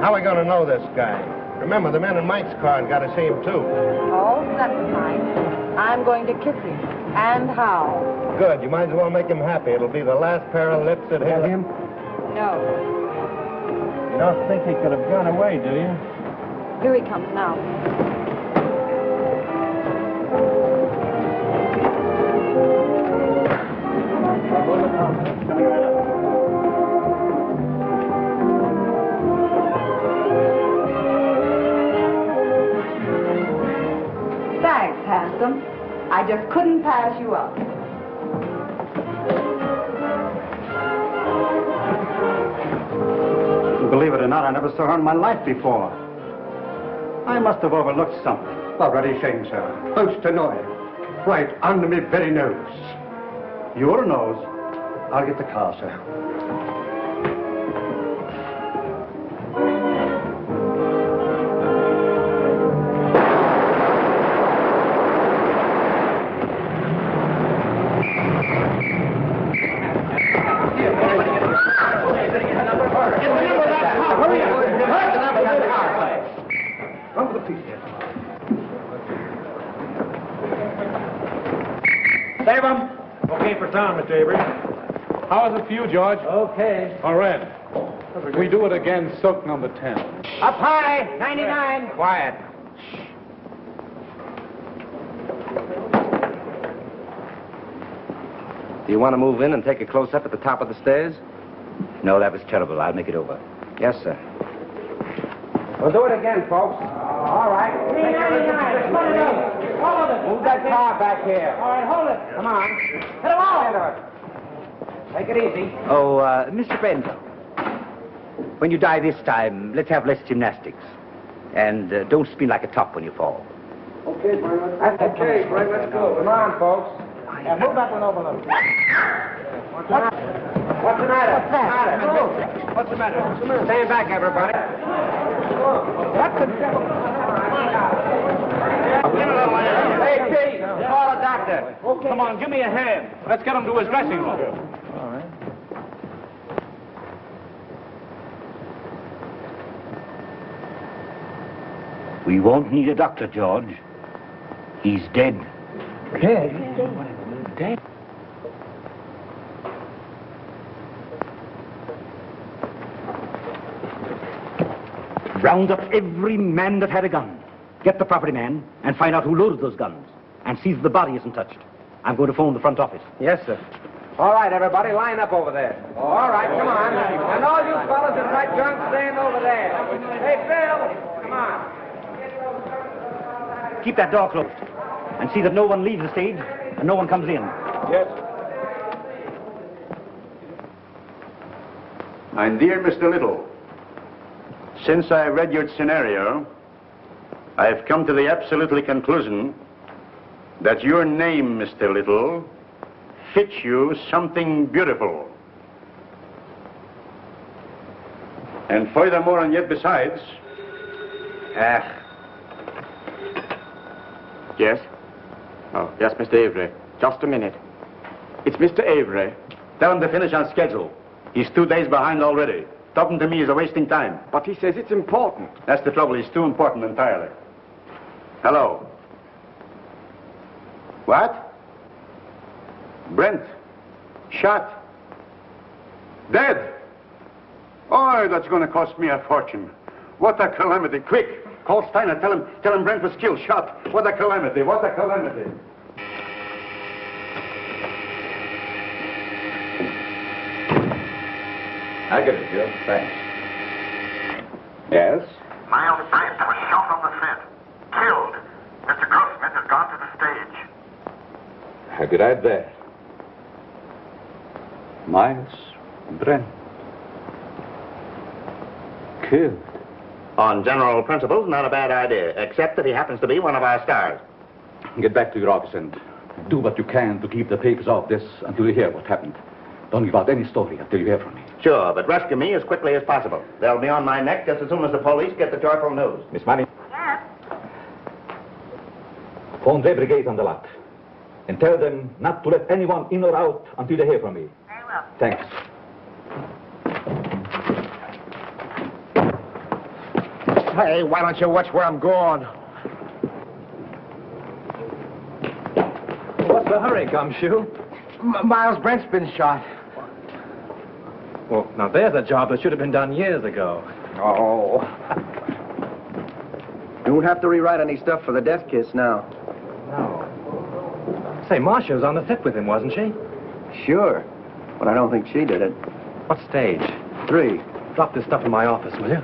How are we going to know this guy? Remember, the men in Mike's car got to see him, too. Oh, never mind. I'm going to kiss him. And how? Good. You might as well make him happy. It'll be the last pair of lips that hit him. No. You don't think he could have gone away, do you? Here he comes now. Thanks, handsome. I just couldn't pass you up. Believe it or not, I never saw her in my life before. I must have overlooked something. A very shame, sir. Most annoying. Right under me very nose. Your nose? I'll get the car, sir. Save him. Okay for town, Mr. Avery. How is it for you, George? Okay. All right. We do it again, soak number 10. Up high, 99. Quiet. Do you want to move in and take a close-up at the top of the stairs? No, that was terrible. I'll make it over. Yes, sir. We'll do it again, folks. All right. 399. Put it up. Hold it. Move that car back here. All right, hold it. Come on. Hit them all into it. Take it easy. Oh, Mr. Benzo, when you die this time, let's have less gymnastics. And don't spin like a top when you fall. Okay, Brian. That's okay, Brian. Let's go. Come on, folks. Yeah, move that one over a little. What's the matter? What's the matter? What's the matter? Stand back, everybody. What's the devil? Hey, Pete, call a doctor. Okay. Come on, give me a hand. Let's get him to his dressing room. All right. We won't need a doctor, George. He's dead. Dead? Dead? Round up every man that had a gun. Get the property man and find out who loaded those guns. And see that the body isn't touched. I'm going to phone the front office. Yes, sir. All right, everybody, line up over there. All right, come on. And all you fellas in that junk, stand over there. Hey, Bill, come on. Keep that door closed. And see that no one leaves the stage and no one comes in. Yes. My dear Mr. Little, since I read your scenario, I've come to the absolutely conclusion that your name, Mr. Little, fits you something beautiful. And furthermore, and yet besides... Yes? Oh, yes, Mr. Avery. Just a minute. It's Mr. Avery. Tell him to finish on schedule. He's 2 days behind already. Talking to me is a wasting time. But he says it's important. That's the trouble. He's too important entirely. Hello. What? Brent. Shot. Dead. Oh, that's going to cost me a fortune. What a calamity. Quick. Call Steiner. Tell him Brent was killed, shot. What a calamity. What a calamity. I get it, Joe. Thanks. Yes? Miles Brent was shot on the set. Killed. Mr. Grossman has gone to the stage. How did I there? Miles Brent. Killed. On general principles, not a bad idea, except that he happens to be one of our stars. Get back to your office and do what you can to keep the papers off this until you hear what happened. Don't give out any story until you hear from me. Sure, but rescue me as quickly as possible. They'll be on my neck just as soon as the police get the joyful news. Miss Money? Yes? Phone the brigade on the lot. And tell them not to let anyone in or out until they hear from me. Very well. Thanks. Hey, why don't you watch where I'm going? What's the hurry, Gumshoe? Miles Brent's been shot. Well, now there's a job that should have been done years ago. Oh. You won't have to rewrite any stuff for the death kiss now. No. Say, Marcia was on the set with him, wasn't she? Sure, but I don't think she did it. What stage? 3. Drop this stuff in my office, will you?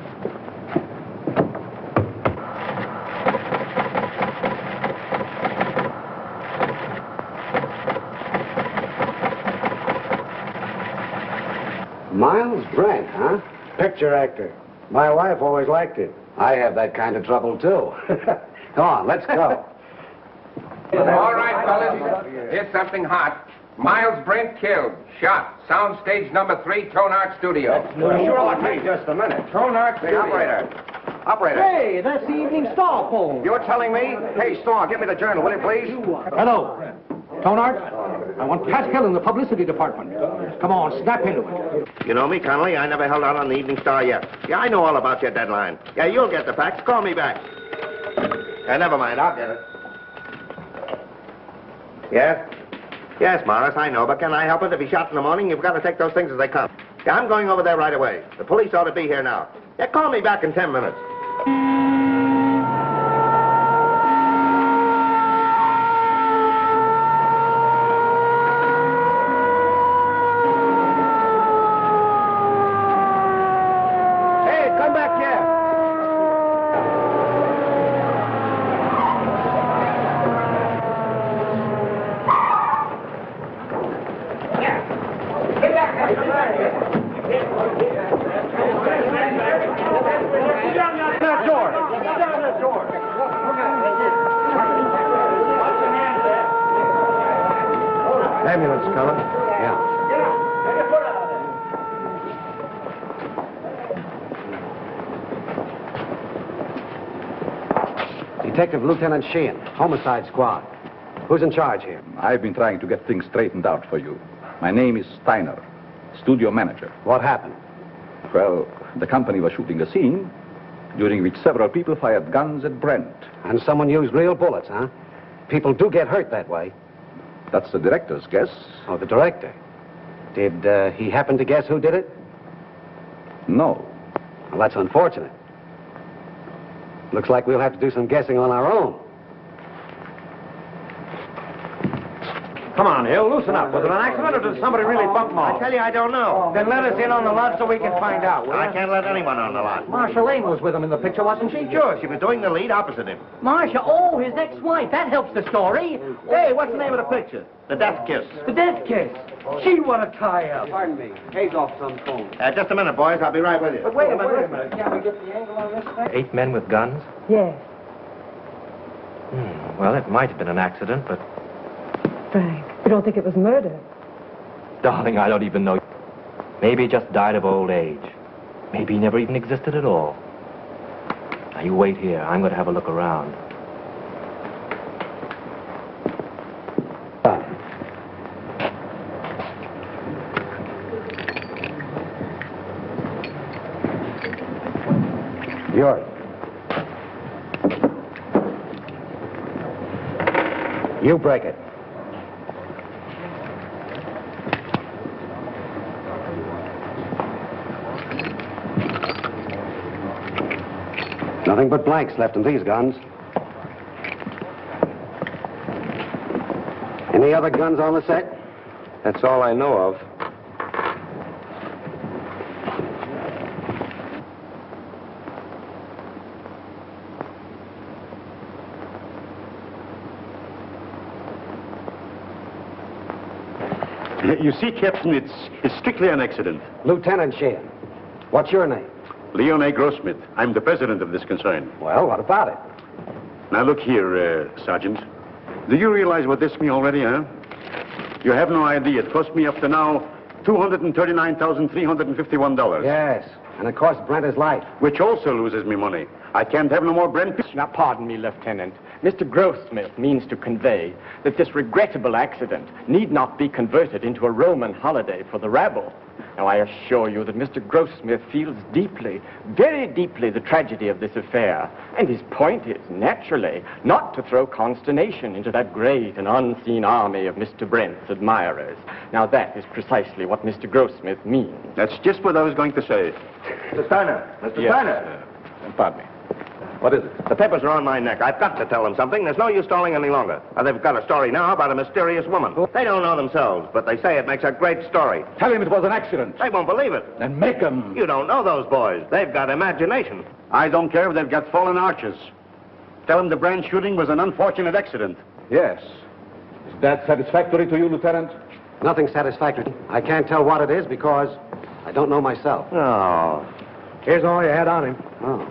Miles Brent, huh? Picture actor. My wife always liked it. I have that kind of trouble, too. Come on, let's go. All right, fellas. Here's something hot. Miles Brent killed. Shot. Soundstage number 3, Tone Art Studio. Sure, hey, just a minute. Tone Art Hey, Studio. operator. Operator. Hey, that's the Evening Star poem. You're telling me? Hey, Star, give me the journal, will you, please? Hello. Tonart, I want Pascal in the publicity department. Come on, snap into it. You know me, Connolly. I never held out on the Evening Star yet. Yeah, I know all about your deadline. Yeah, you'll get the facts. Call me back. Never mind. I'll get it. Yes? Yes, Morris, I know, but can I help it? If he's shot in the morning, you've got to take those things as they come. Yeah, I'm going over there right away. The police ought to be here now. Yeah, call me back in 10 minutes. Hey, come back here. Ambulance coming? Yeah. Detective Lieutenant Sheehan, Homicide Squad. Who's in charge here? I've been trying to get things straightened out for you. My name is Steiner, studio manager. What happened? Well, the company was shooting a scene during which several people fired guns at Brent. And someone used real bullets, huh? People do get hurt that way. That's the director's guess. Oh, the director. Did he happen to guess who did it? No. Well, that's unfortunate. Looks like we'll have to do some guessing on our own. Come on, Hill, loosen up. Was it an accident or did somebody really bump Maul? I tell you, I don't know. Then let us in on the lot so we can find out, will I you? can't let anyone on the lot. Marcia Lane was with him in the picture, wasn't she? Sure, she was doing the lead opposite him. Marcia, oh, his ex-wife. That helps the story. Hey, what's the name of the picture? The Death Kiss. The death kiss. Gee, what a tie-up. Pardon me. Hayes off some phone. Just a minute, boys. I'll be right with you. But wait a minute. Can we get the angle on this thing? 8 men with guns? Yes, Well, it might have been an accident, but... Frank. You don't think it was murder? Darling, I don't even know. Maybe he just died of old age. Maybe he never even existed at all. Now, you wait here. I'm going to have a look around. Yours. You break it. Nothing but blanks left in these guns. Any other guns on the set? That's all I know of. You see, Captain, it's strictly an accident. Lieutenant Sheehan. What's your name? Leon A. Grossmith. I'm the president of this concern. Well, what about it? Now, look here, Sergeant. Do you realize what this means already, huh? You have no idea. It cost me up to now $239,351. Yes, and it cost Brent his life. Which also loses me money. I can't have no more Brent. Now, pardon me, Lieutenant. Mr. Grossmith means to convey that this regrettable accident need not be converted into a Roman holiday for the rabble. Now, I assure you that Mr. Grossmith feels deeply, very deeply, the tragedy of this affair. And his point is, naturally, not to throw consternation into that great and unseen army of Mr. Brent's admirers. Now, that is precisely what Mr. Grossmith means. That's just what I was going to say. Mr. Steiner! Mr. Steiner! Pardon me. What is it? The papers are on my neck. I've got to tell them something. There's no use stalling any longer. They've got a story now about a mysterious woman. They don't know themselves, but they say it makes a great story. Tell him it was an accident. They won't believe it. Then make him. You don't know those boys. They've got imagination. I don't care if they've got fallen arches. Tell them the Brand shooting was an unfortunate accident. Yes. Is that satisfactory to you, Lieutenant? Nothing satisfactory. I can't tell what it is because I don't know myself. Oh. Here's all you had on him. Oh.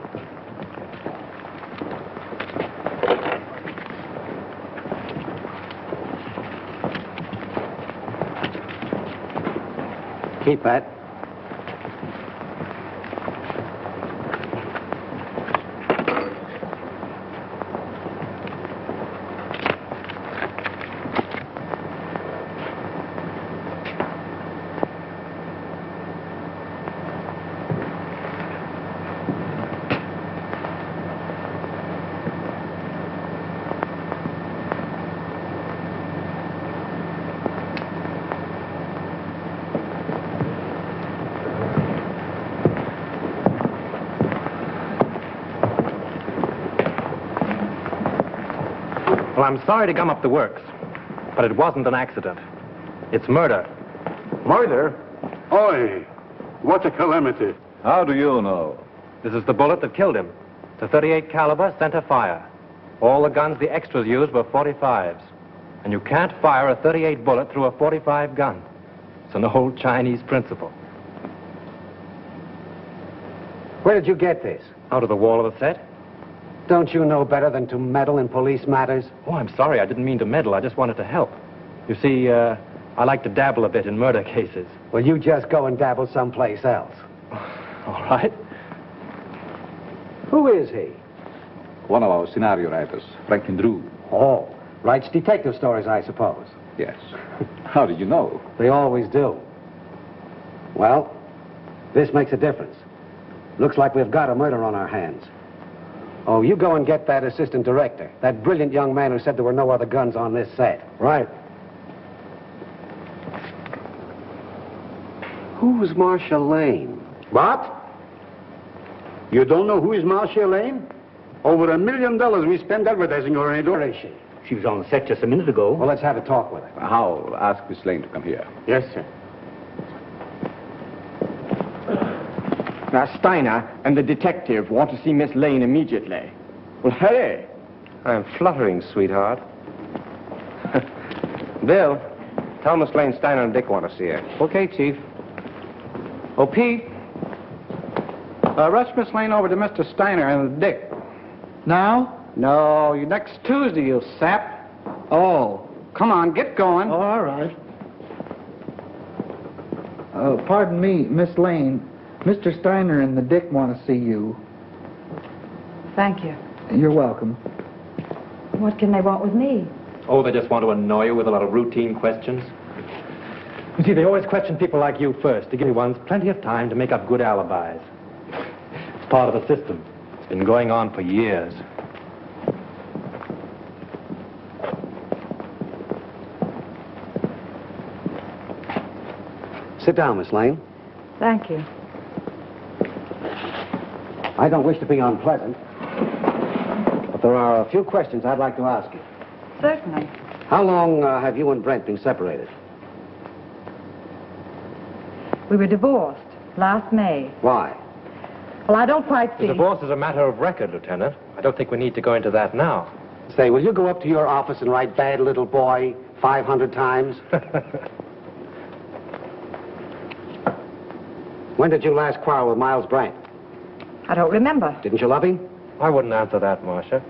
Keep that. Well, I'm sorry to gum up the works, but it wasn't an accident. It's murder. Murder? Oi, what a calamity. How do you know? This is the bullet that killed him. It's a .38 caliber center fire. All the guns the extras used were .45s. And you can't fire a .38 bullet through a .45 gun. It's an old Chinese principle. Where did you get this? Out of the wall of the set? Don't you know better than to meddle in police matters? Oh, I'm sorry. I didn't mean to meddle. I just wanted to help. You see, I like to dabble a bit in murder cases. Well, you just go and dabble someplace else. All right. Who is he? One of our scenario writers, Franklin Drew. Oh, writes detective stories, I suppose. Yes. How did you know? They always do. Well, this makes a difference. Looks like we've got a murder on our hands. Oh, you go and get that assistant director, that brilliant young man who said there were no other guns on this set. Right. Who's Marcia Lane? What? You don't know who is Marcia Lane? Over $1 million we spent advertising her in Where is she? She was on the set just a minute ago. Well, let's have a talk with her. I'll ask Miss Lane to come here. Yes, sir. Now, Steiner and the detective want to see Miss Lane immediately. Well, hurry. I'm fluttering, sweetheart. Bill, tell Miss Lane Steiner and Dick want to see her. Okay, Chief. Oh, Pete. Rush Miss Lane over to Mr. Steiner and Dick. Now? No, next Tuesday, you sap. Oh, come on, get going. Oh, all right. Pardon me, Miss Lane. Mr. Steiner and the Dick want to see you. Thank you. You're welcome. What can they want with me? Oh, they just want to annoy you with a lot of routine questions. You see, they always question people like you first to give you ones plenty of time to make up good alibis. It's part of the system. It's been going on for years. Sit down, Miss Lane. Thank you. I don't wish to be unpleasant, but there are a few questions I'd like to ask you. Certainly. How long have you and Brent been separated? We were divorced last May. Why? Well, I don't quite see. The divorce is a matter of record, Lieutenant. I don't think we need to go into that now. Say, will you go up to your office and write "bad little boy" 500 times? When did you last quarrel with Miles Brent? I don't remember. Didn't you love him? I wouldn't answer that, Marcia.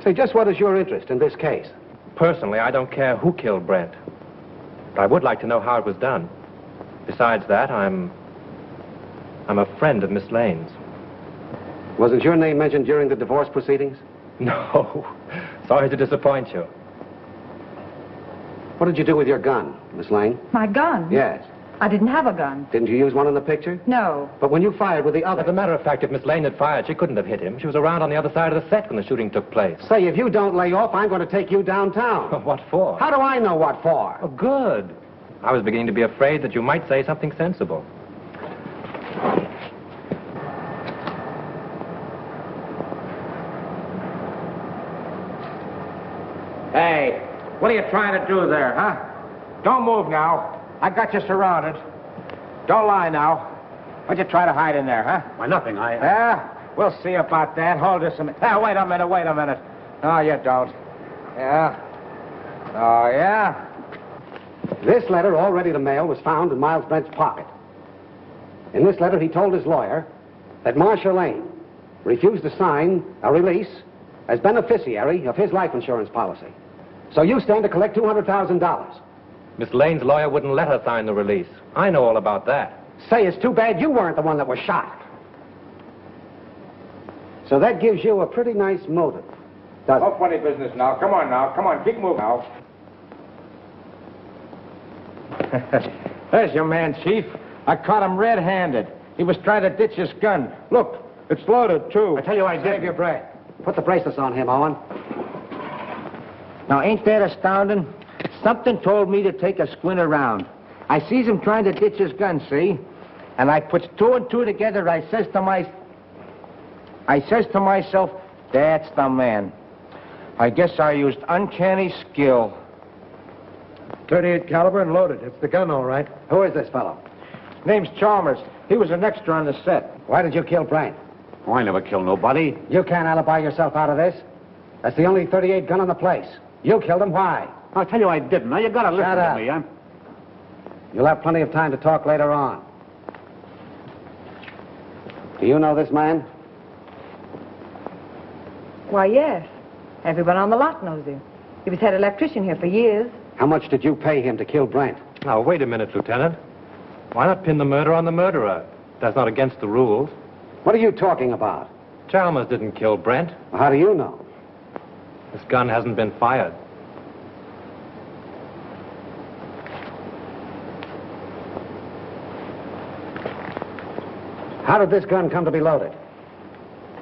Say, just what is your interest in this case? Personally, I don't care who killed Brent. But I would like to know how it was done. Besides that, I'm a friend of Miss Lane's. Wasn't your name mentioned during the divorce proceedings? No. Sorry to disappoint you. What did you do with your gun, Miss Lane? My gun? Yes. I didn't have a gun. Didn't you use one in the picture? No. But when you fired with the other... As a matter of fact, if Miss Lane had fired, she couldn't have hit him. She was around on the other side of the set when the shooting took place. Say, if you don't lay off, I'm going to take you downtown. What for? How do I know what for? Oh, good. I was beginning to be afraid that you might say something sensible. Hey, what are you trying to do there, huh? Don't move now. I got you surrounded. Don't lie now. What'd you try to hide in there, huh? Why, nothing. Yeah? We'll see about that. Hold this a minute. Wait a minute. No, you don't. Yeah? Oh, yeah? This letter, all ready to mail, was found in Miles Brent's pocket. In this letter, he told his lawyer that Marcia Lane refused to sign a release as beneficiary of his life insurance policy. So you stand to collect $200,000. Miss Lane's lawyer wouldn't let her sign the release. I know all about that. Say, it's too bad you weren't the one that was shot. So that gives you a pretty nice motive, doesn't it? No funny business now. Come on, keep moving now. There's your man, Chief. I caught him red-handed. He was trying to ditch his gun. Look, it's loaded, too. I tell you, I did. Save your breath. Put the bracelets on him, Owen. Now, ain't that astounding? Something told me to take a squint around. I sees him trying to ditch his gun, see? And I puts two and two together. I says to myself, that's the man. I guess I used uncanny skill. 38 caliber and loaded. It's the gun, all right. Who is this fellow? Name's Chalmers. He was an extra on the set. Why did you kill Brent? Oh, I never killed nobody. You can't alibi yourself out of this. That's the only 38 gun in the place. You killed him. Why? I'll tell you I didn't. Now, you gotta listen Shut to up. me. You'll have plenty of time to talk later on. Do you know this man? Why, yes. Everyone on the lot knows him. He was head electrician here for years. How much did you pay him to kill Brent? Now, wait a minute, Lieutenant. Why not pin the murder on the murderer? That's not against the rules. What are you talking about? Chalmers didn't kill Brent. How do you know? This gun hasn't been fired. How did this gun come to be loaded?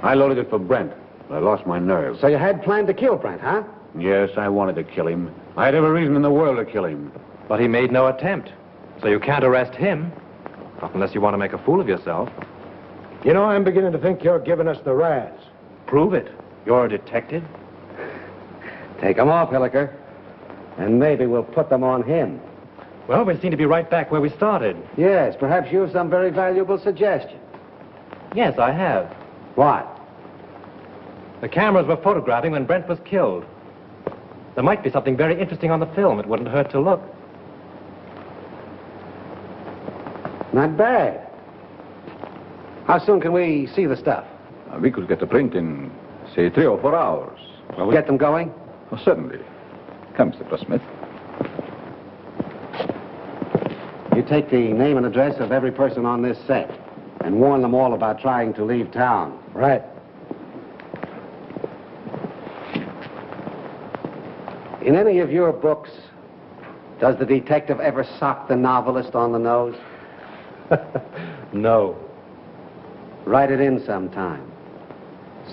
I loaded it for Brent. I lost my nerve. So you had planned to kill Brent, huh? Yes, I wanted to kill him. I had every reason in the world to kill him. But he made no attempt. So you can't arrest him. Not unless you want to make a fool of yourself. You know, I'm beginning to think you're giving us the razz. Prove it. You're a detective. Take them off, Hilliker. And maybe we'll put them on him. Well, we seem to be right back where we started. Yes, perhaps you have some very valuable suggestion. Yes, I have. What? The cameras were photographing when Brent was killed. There might be something very interesting on the film. It wouldn't hurt to look. Not bad. How soon can we see the stuff? We could get the print in, say, 3 or 4 hours. Well, get them going? Oh, certainly. Come, Mr. Grossmith. You take the name and address of every person on this set and warn them all about trying to leave town. Right. In any of your books, does the detective ever sock the novelist on the nose? No. Write it in sometime.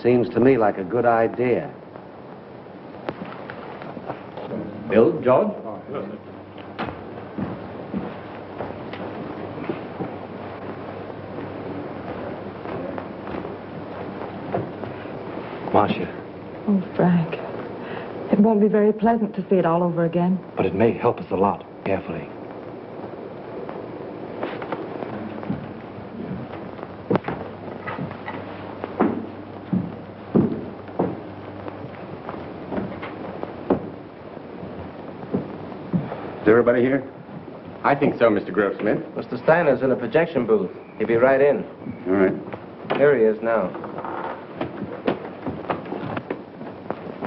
Seems to me like a good idea. Bill, George? Marcia. Oh, Frank. It won't be very pleasant to see it all over again. But it may help us a lot. Carefully. Is everybody here? I think so, Mr. Grossmith. Mr. Steiner's in a projection booth. He'll be right in. All right. Here he is now.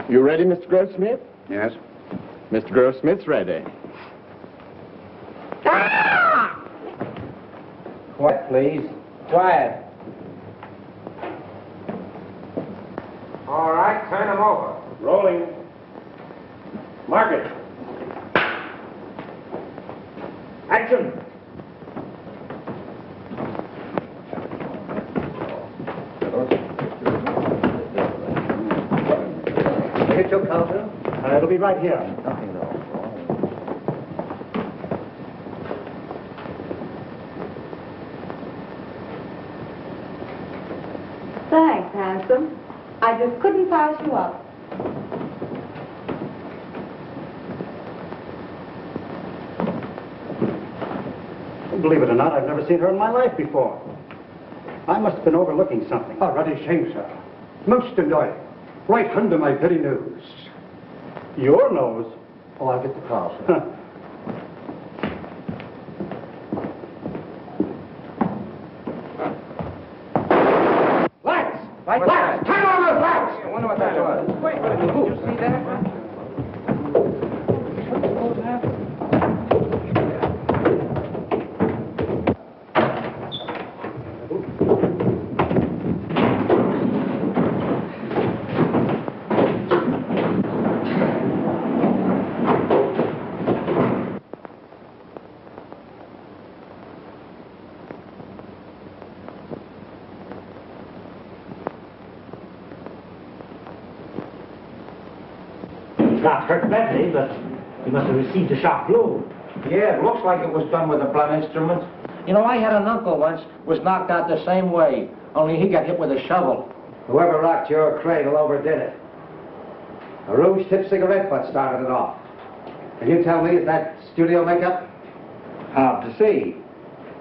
You ready, Mr. Grossmith? Yes? Mr. Grossmith's ready. Quiet, please. Quiet. All right, turn him over. Rolling. Mark it. Action. Hit your counter? It'll be right here. Thanks, handsome. I just couldn't pass you up. Believe it or not, I've never seen her in my life before. I must have been overlooking something. Oh, bloody shame, sir. Most annoying. Right under my very nose. Your nose? Oh, I'll get the car, sir. Lights! Lights! Turn on those lights! I wonder what that was. Wait, did you see that? Not hurt badly, but he must have received a sharp blow. Yeah, it looks like it was done with a blunt instrument. You know, I had an uncle once was knocked out the same way, only he got hit with a shovel. Whoever rocked your cradle overdid it. A rouge-tipped cigarette butt started it off. Can you tell me, is that studio makeup? Hard to say.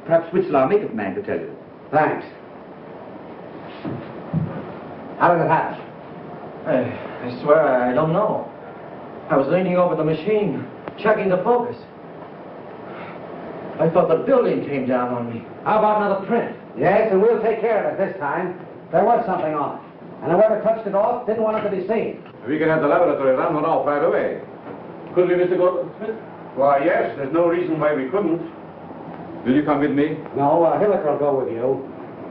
Perhaps Whitzel, our makeup man, could tell you. Thanks. How did it happen? I swear I don't know. I was leaning over the machine, checking the focus. I thought the building came down on me. How about another print? Yes, and we'll take care of it this time. There was something on it. And whoever touched it off didn't want it to be seen. We can have the laboratory run one off right away. Could we, Mr. Goldsmith? Why, yes, there's no reason why we couldn't. Will you come with me? No, Hilliker will go with you.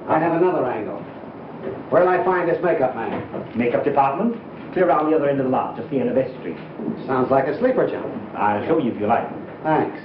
I have another angle. Where'll I find this makeup man? Makeup department? Clear around the other end of the lot, just the end of vestry. Sounds like a sleeper jump. I'll show you if you like. Thanks.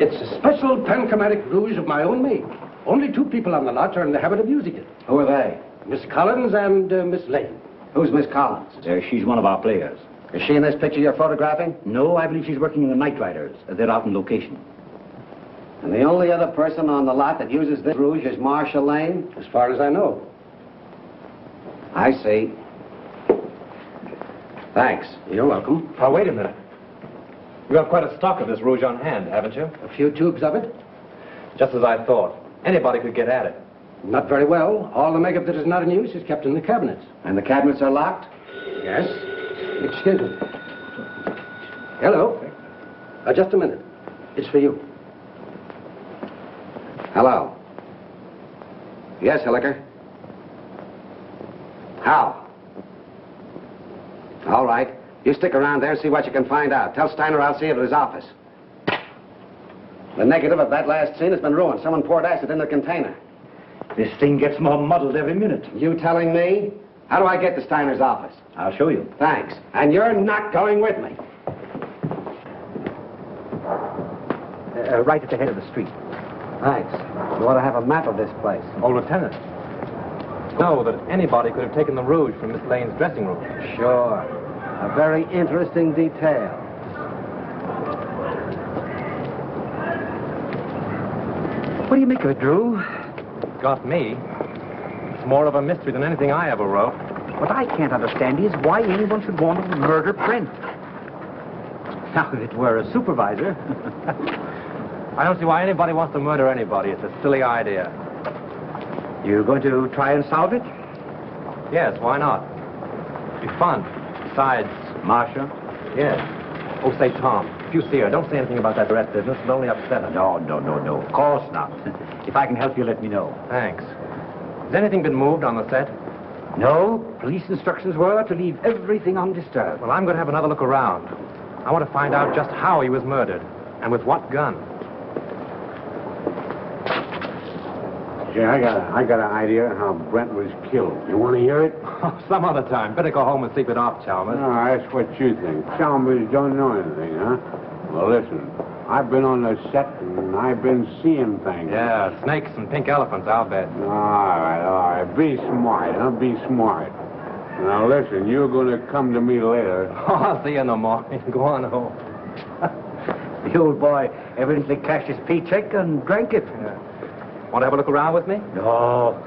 It's a special panchromatic rouge of my own make. Only 2 people on the lot are in the habit of using it. Who are they? Miss Collins and Miss Lane. Who's Miss Collins? She's one of our players. Is she in this picture you're photographing? No, I believe she's working in the Night Riders. They're out in location. And the only other person on the lot that uses this rouge is Marcia Lane? As far as I know. I see. Thanks. You're welcome. Now, wait a minute. You have quite a stock of this rouge on hand, haven't you? A few tubes of it? Just as I thought. Anybody could get at it. Not very well. All the makeup that is not in use is kept in the cabinets. And the cabinets are locked? Yes. Excuse me. Hello. Just a minute. It's for you. Hello. Yes, Hilliker. How? All right. You stick around there and see what you can find out. Tell Steiner I'll see you at his office. The negative of that last scene has been ruined. Someone poured acid in the container. This thing gets more muddled every minute. You telling me? How do I get to Steiner's office? I'll show you. Thanks. And you're not going with me. Right at the head of the street. Thanks. You ought to have a map of this place. Oh, Lieutenant. Know that anybody could have taken the rouge from Miss Lane's dressing room. Sure. A very interesting detail. What do you make of it, Drew? Got me. It's more of a mystery than anything I ever wrote. What I can't understand is why anyone should want to murder Brent. Now, if it were a supervisor... I don't see why anybody wants to murder anybody. It's a silly idea. You're going to try and solve it? Yes, why not? It'd be fun. Besides... Marcia? Yes. Oh, say, Tom, if you see her, don't say anything about that rat business. It'll only upset her. No. Of course not. If I can help you, let me know. Thanks. Has anything been moved on the set? No. Police instructions were to leave everything undisturbed. Well, I'm going to have another look around. I want to find out just how he was murdered and with what gun. Yeah, I got an idea how Brent was killed. You want to hear it? Some other time. Better go home and sleep it off, Chalmers. No, that's what you think. Chalmers don't know anything, huh? Well, listen. I've been on the set and I've been seeing things. Yeah, snakes and pink elephants, I'll bet. All right. Be smart, huh? Be smart. Now, listen, you're going to come to me later. Oh, I'll see you in the morning. Go on home. The old boy evidently cashed his paycheck and drank it. Yeah. Want to have a look around with me? No,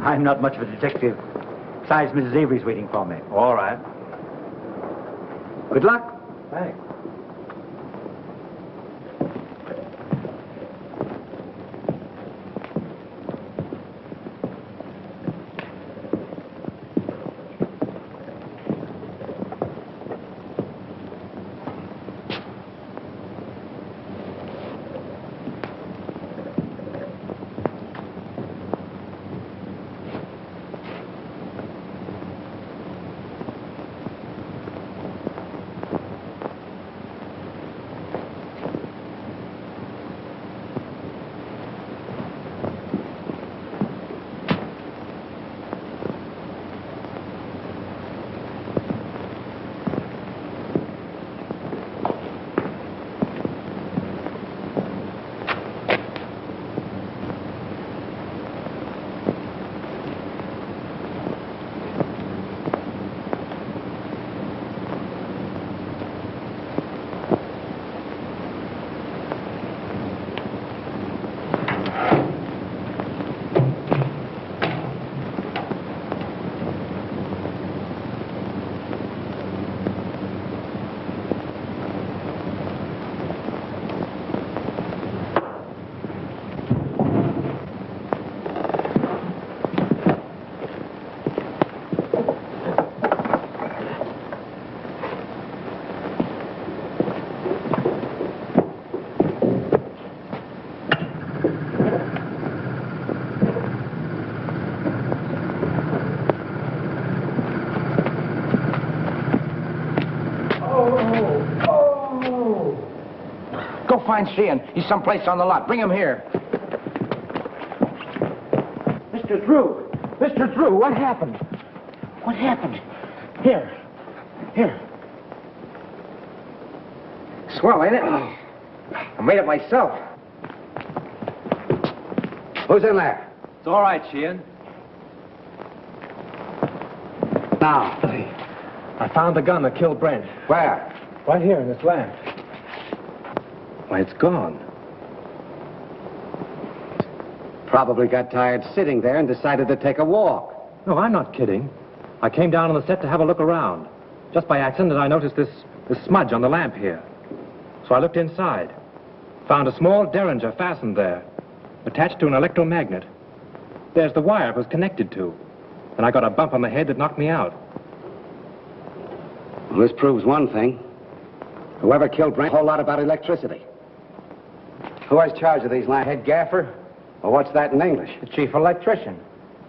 I'm not much of a detective. Besides, Mrs. Avery's waiting for me. All right. Good luck. Thanks. Go find Sheehan. He's someplace on the lot. Bring him here. Mr. Drew! Mr. Drew, what happened? What happened? Here. Swell, ain't it? I made it myself. Who's in there? It's all right, Sheehan. Now. I found the gun that killed Brent. Where? Right here in this lamp. Why, it's gone. Probably got tired sitting there and decided to take a walk. No, I'm not kidding. I came down on the set to have a look around. Just by accident, I noticed this smudge on the lamp here. So I looked inside. Found a small derringer fastened there, attached to an electromagnet. There's the wire it was connected to. And I got a bump on the head that knocked me out. Well, this proves one thing. Whoever killed Brent, a whole lot about electricity. Who has charge of these lamps? Head gaffer, Well, what's that in English? the chief electrician.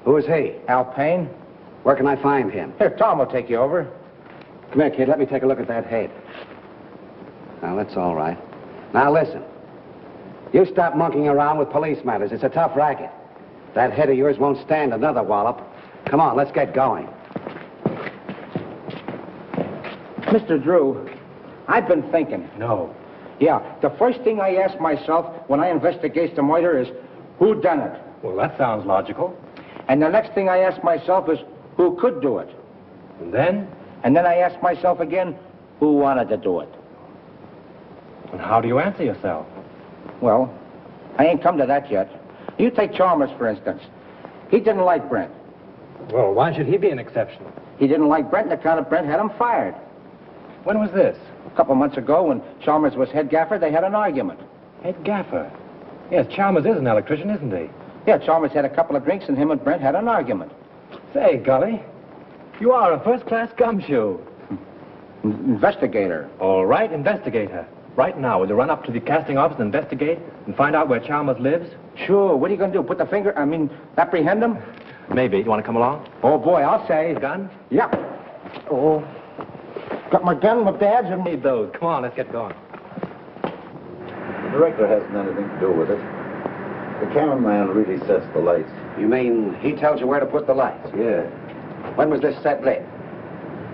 Who is he? Al Payne. Where can I find him? Here, Tom will take you over. Come here, kid. Let me take a look at that head. Now, that's all right. Now, listen. You stop monkeying around with police matters. It's a tough racket. That head of yours won't stand another wallop. Come on, let's get going. Mr. Drew, I've been thinking. No. Yeah, the first thing I ask myself when I investigate the murder is, who done it? Well, that sounds logical. And the next thing I ask myself is, who could do it? And then? And then I ask myself again, who wanted to do it? And how do you answer yourself? Well, I ain't come to that yet. You take Chalmers, for instance. He didn't like Brent. Well, why should he be an exception? He didn't like Brent, and the count of Brent had him fired. When was this? A couple months ago, when Chalmers was head gaffer, they had an argument. Head gaffer. Yes, Chalmers is an electrician, isn't he? Yeah, Chalmers had a couple of drinks, and him and Brent had an argument. Say, Gully, you are a first-class gumshoe. Investigator. All right, investigator. Right now, will you run up to the casting office and investigate and find out where Chalmers lives? Sure. What are you going to do? Apprehend him? Maybe. You want to come along? Oh, boy, I'll say. The gun? Yeah. Oh. Got my gun, my badge, and Need those. Come on, let's get going. The director hasn't anything to do with it. The cameraman really sets the lights. You mean he tells you where to put the lights? Yeah. When was this set lit?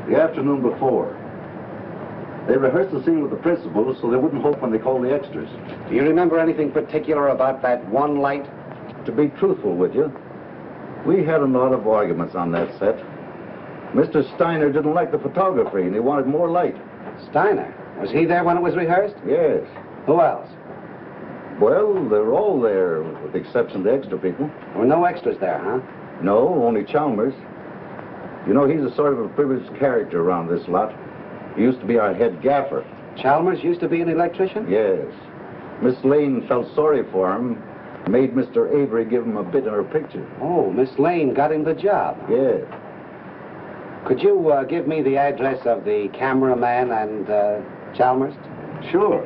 The afternoon before. They rehearsed the scene with the principals so they wouldn't hope when they called the extras. Do you remember anything particular about that one light? To be truthful with you, we had a lot of arguments on that set. Mr. Steiner didn't like the photography and he wanted more light. Steiner? Was he there when it was rehearsed? Yes. Who else? Well, they were all there, with the exception of the extra people. There were no extras there, huh? No, only Chalmers. You know, he's a sort of a privileged character around this lot. He used to be our head gaffer. Chalmers used to be an electrician? Yes. Miss Lane felt sorry for him, made Mr. Avery give him a bit in her picture. Oh, Miss Lane got him the job. Yes. Could you give me the address of the cameraman and Chalmers? Sure.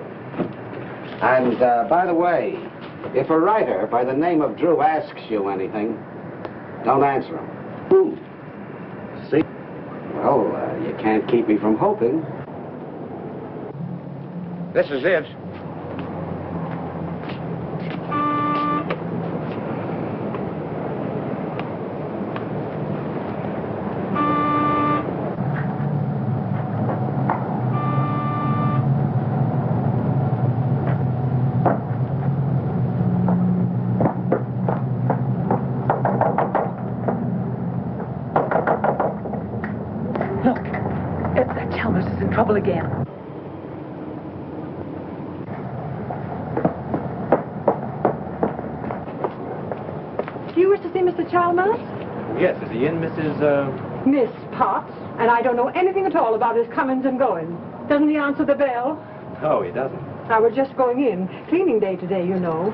And, by the way, if a writer by the name of Drew asks you anything, don't answer him. Who? See? Well, you can't keep me from hoping. This is it. Chalmers is in trouble again. Do you wish to see Mr. Chalmers? Yes, is he in, Mrs. Miss Potts. And I don't know anything at all about his comings and goings. Doesn't he answer the bell? No, he doesn't. I was just going in. Cleaning day today, you know.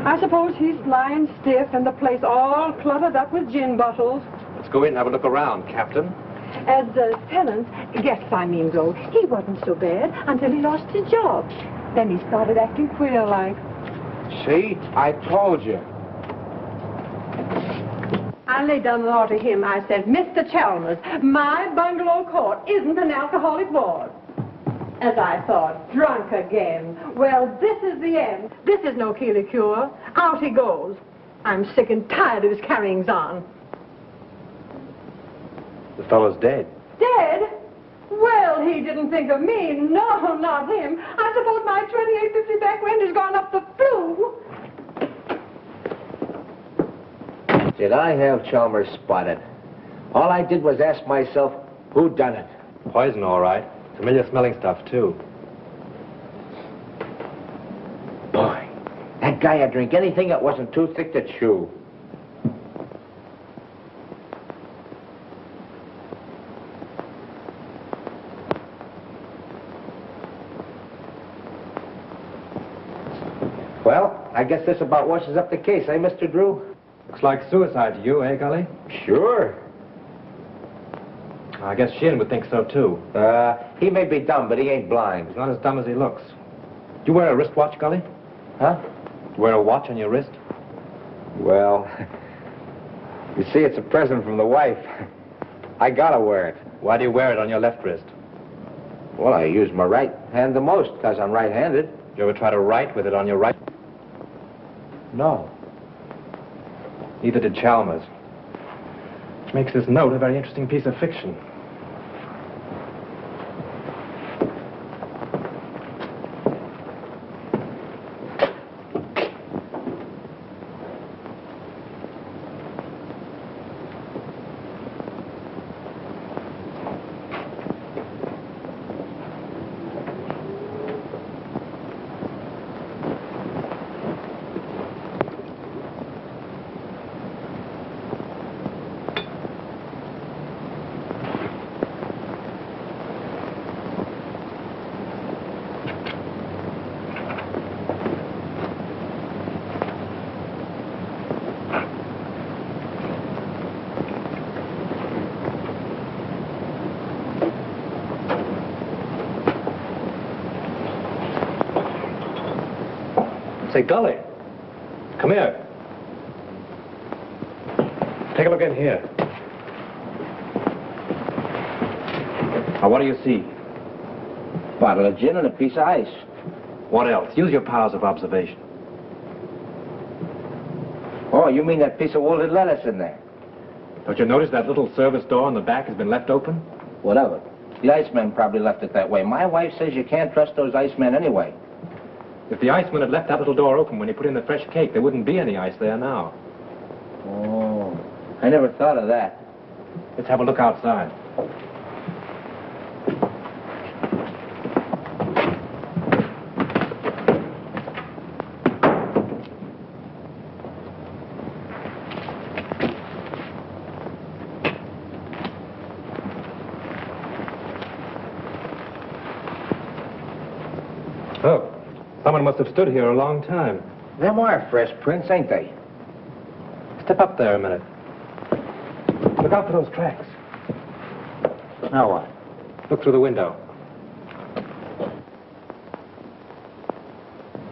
I suppose he's lying stiff and the place all cluttered up with gin bottles. Let's go in and have a look around, Captain. As tenant, guests I mean though, he wasn't so bad until he lost his job. Then he started acting queer like. See? I told you. I laid down the law to him. I said, Mr. Chalmers, my bungalow court isn't an alcoholic ward. As I thought, drunk again. Well, this is the end. This is no Keeley cure. Out he goes. I'm sick and tired of his carryings on. The fellow's dead. Dead? Well, he didn't think of me. No, not him. I suppose my 2850 back wind has gone up the flue. Did I have Chalmers spotted? All I did was ask myself, who done it? Poison, all right. Familiar smelling stuff, too. Boy, that guy'd drink anything that wasn't too thick to chew. Well, I guess this about washes up the case, eh, Mr. Drew? Looks like suicide to you, eh, Gully? Sure. I guess Sheehan would think so, too. He may be dumb, but he ain't blind. He's not as dumb as he looks. Do you wear a wristwatch, Gully? Huh? Do you wear a watch on your wrist? Well, you see, it's a present from the wife. I gotta wear it. Why do you wear it on your left wrist? Well, I use my right hand the most, because I'm right-handed. You ever try to write with it on your right? No. Neither did Chalmers. Which makes this note a very interesting piece of fiction. Say, Gully, come here. Take a look in here. Now, what do you see? Bottle of gin and a piece of ice. What else? Use your powers of observation. Oh, you mean that piece of wilted lettuce in there? Don't you notice that little service door on the back has been left open? What of it? The Iceman probably left it that way. My wife says you can't trust those Icemen anyway. If the Iceman had left that little door open when he put in the fresh cake, there wouldn't be any ice there now. Oh, I never thought of that. Let's have a look outside. Oh, someone must have stood here a long time. Them are fresh prints, ain't they? Step up there a minute. Look out for those tracks. Now what? Look through the window.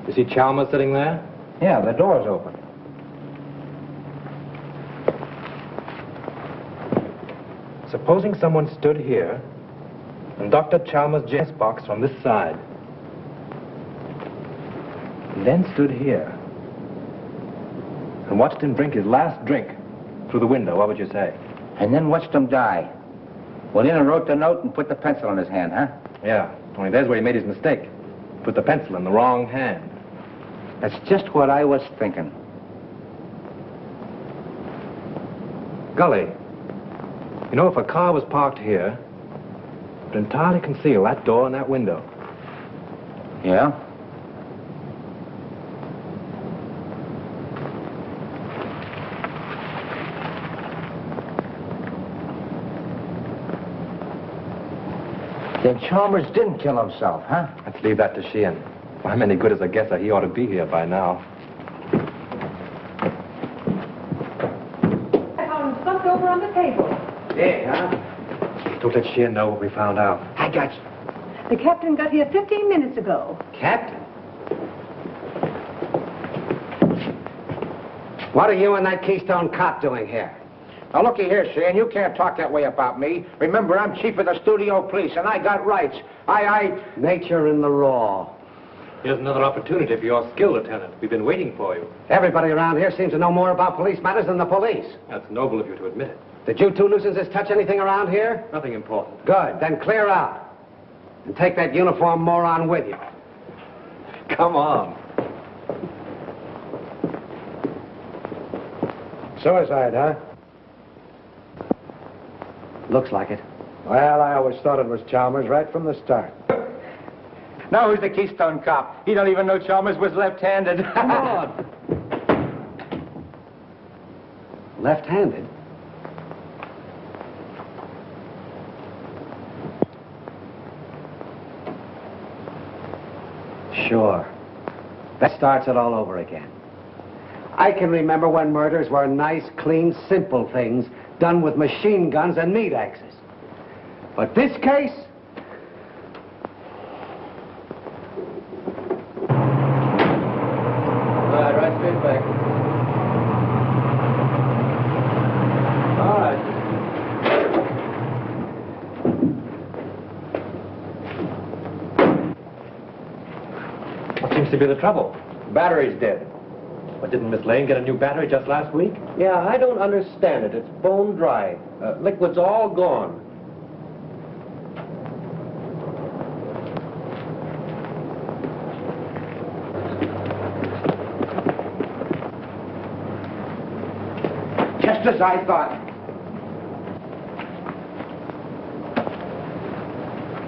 You see Chalmers sitting there? Yeah, the door's open. Supposing someone stood here and Dr. Chalmers' James box from this side. And then stood here and watched him drink his last drink through the window, what would you say? And then watched him die. Went in and wrote the note and put the pencil in his hand, huh? Yeah, only there's where he made his mistake. Put the pencil in the wrong hand. That's just what I was thinking. Gully, you know, if a car was parked here, it would entirely conceal that door and that window. Yeah? Then Chalmers didn't kill himself, huh? Let's leave that to Sheehan. If I'm any good as a guesser, he ought to be here by now. I found stuff over on the table. Yeah, huh? Don't let Sheehan know what we found out. I got you. The captain got here 15 minutes ago. Captain? What are you and that Keystone cop doing here? Now, looky here, Sheehan, you can't talk that way about me. Remember, I'm chief of the studio police, and I got rights. Nature in the raw. Here's another opportunity for your skill, Lieutenant. We've been waiting for you. Everybody around here seems to know more about police matters than the police. That's noble of you to admit it. Did you two nuisances touch anything around here? Nothing important. Good. Then clear out. And take that uniform moron with you. Come on. Suicide, huh? Looks like it. Well, I always thought it was Chalmers right from the start. Now who's the Keystone cop? He don't even know Chalmers was left-handed. Come on. Left-handed? Sure. That starts it all over again. I can remember when murders were nice, clean, simple things done with machine guns and meat axes. But this case? Right straight back. All right. What seems to be the trouble? Battery's dead. But didn't Miss Lane get a new battery just last week? Yeah, I don't understand it. It's bone dry. Liquid's all gone. Just as I thought.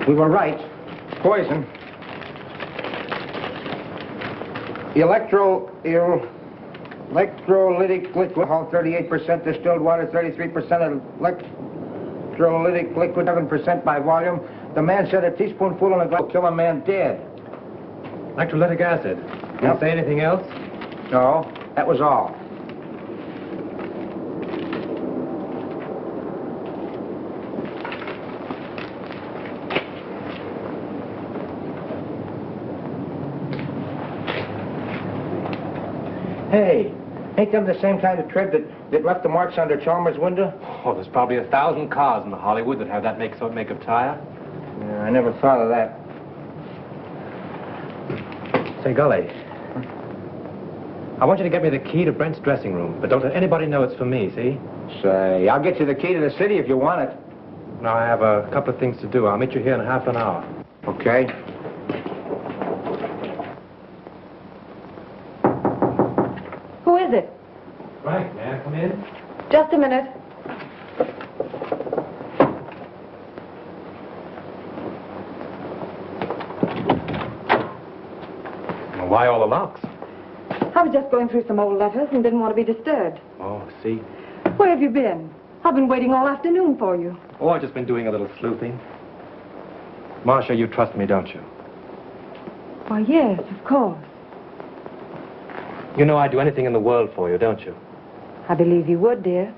We were right. Poison. Electrolytic liquid, 38% distilled water, 33% electrolytic liquid, 7% by volume. The man said a teaspoonful in a glass will kill a man dead. Electrolytic acid. Didn't say anything else? No, that was all. Hey, ain't them the same kind of tread that left the marks under Chalmers' window? Oh, there's probably 1,000 cars in Hollywood that have that make of tire. Yeah, I never thought of that. Say, Gully, I want you to get me the key to Brent's dressing room, but don't let anybody know it's for me, see? Say, I'll get you the key to the city if you want it. Now, I have a couple of things to do. I'll meet you here in half an hour. Okay. Who is it? Frank, may I come in? Just a minute. Well, why all the locks? I was just going through some old letters and didn't want to be disturbed. Oh, see? Where have you been? I've been waiting all afternoon for you. Oh, I've just been doing a little sleuthing. Marcia, you trust me, don't you? Why, yes, of course. You know I'd do anything in the world for you, don't you? I believe you would, dear.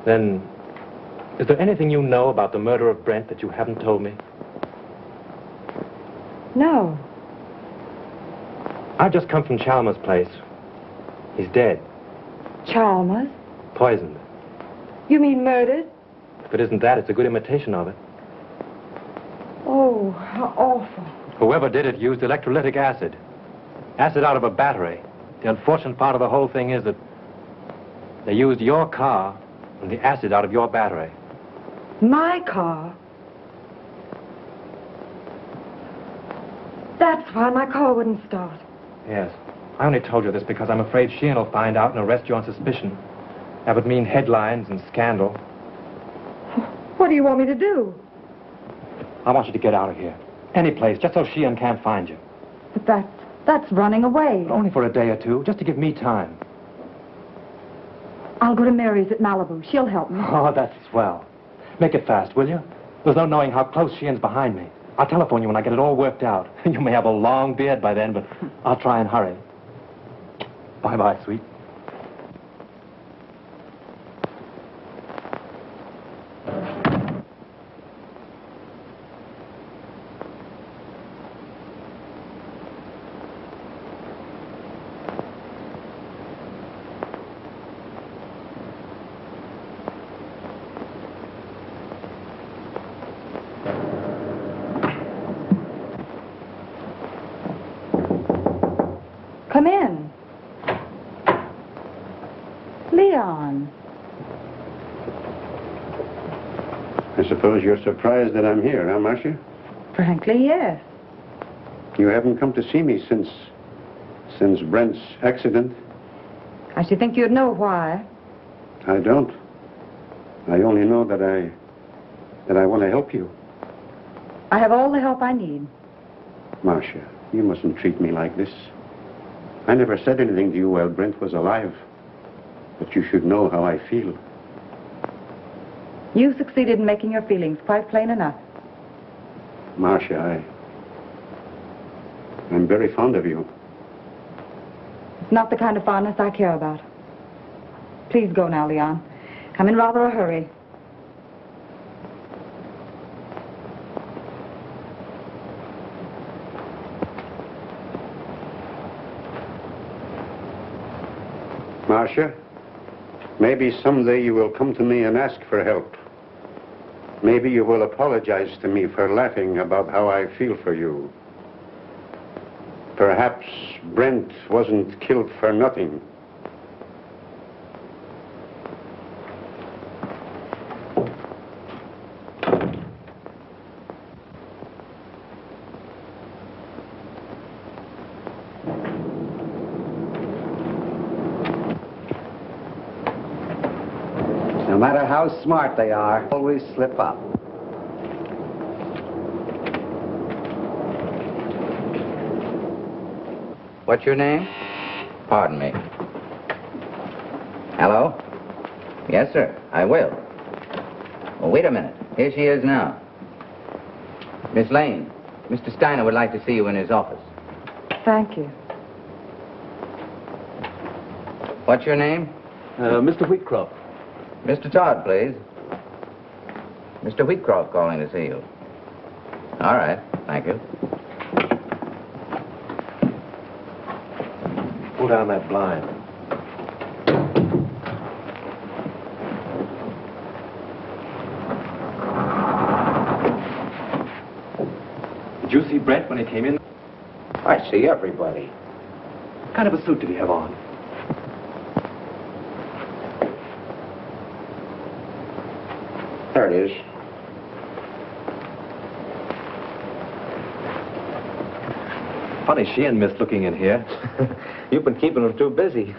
Then, is there anything you know about the murder of Brent that you haven't told me? No. I've just come from Chalmers' place. He's dead. Chalmers? Poisoned. You mean murdered? If it isn't that, it's a good imitation of it. Oh, how awful. Whoever did it used electrolytic acid. Acid out of a battery. The unfortunate part of the whole thing is that they used your car and the acid out of your battery. My car? That's why my car wouldn't start. Yes. I only told you this because I'm afraid Sheehan will find out and arrest you on suspicion. That would mean headlines and scandal. What do you want me to do? I want you to get out of here. Any place, just so Sheehan can't find you. But that's running away. But only for a day or two, just to give me time. I'll go to Mary's at Malibu. She'll help me. Oh, that's swell. Make it fast, will you? There's no knowing how close Sheehan's behind me. I'll telephone you when I get it all worked out. You may have a long beard by then, but I'll try and hurry. Bye-bye, sweet. Come in. Leon. I suppose you're surprised that I'm here, huh, Marcia? Frankly, yes. You haven't come to see me since Brent's accident? I should think you'd know why. I don't. I only know that I want to help you. I have all the help I need. Marcia, you mustn't treat me like this. I never said anything to you while Brent was alive. But you should know how I feel. You succeeded in making your feelings quite plain enough. Marcia, I'm very fond of you. It's not the kind of fondness I care about. Please go now, Leon. I'm in rather a hurry. Marcia, maybe someday you will come to me and ask for help. Maybe you will apologize to me for laughing about how I feel for you. Perhaps Brent wasn't killed for nothing. No matter how smart they are, always slip up. What's your name? Pardon me. Hello? Yes, sir, I will. Well, wait a minute. Here she is now. Miss Lane, Mr. Steiner would like to see you in his office. Thank you. What's your name? Mr. Wheatcroft. Mr. Todd, please. Mr. Wheatcroft calling to see you. All right, thank you. Pull down that blind. Did you see Brent when he came in? I see everybody. What kind of a suit did he have on? There it is. Funny she and Miss looking in here. You've been keeping them too busy.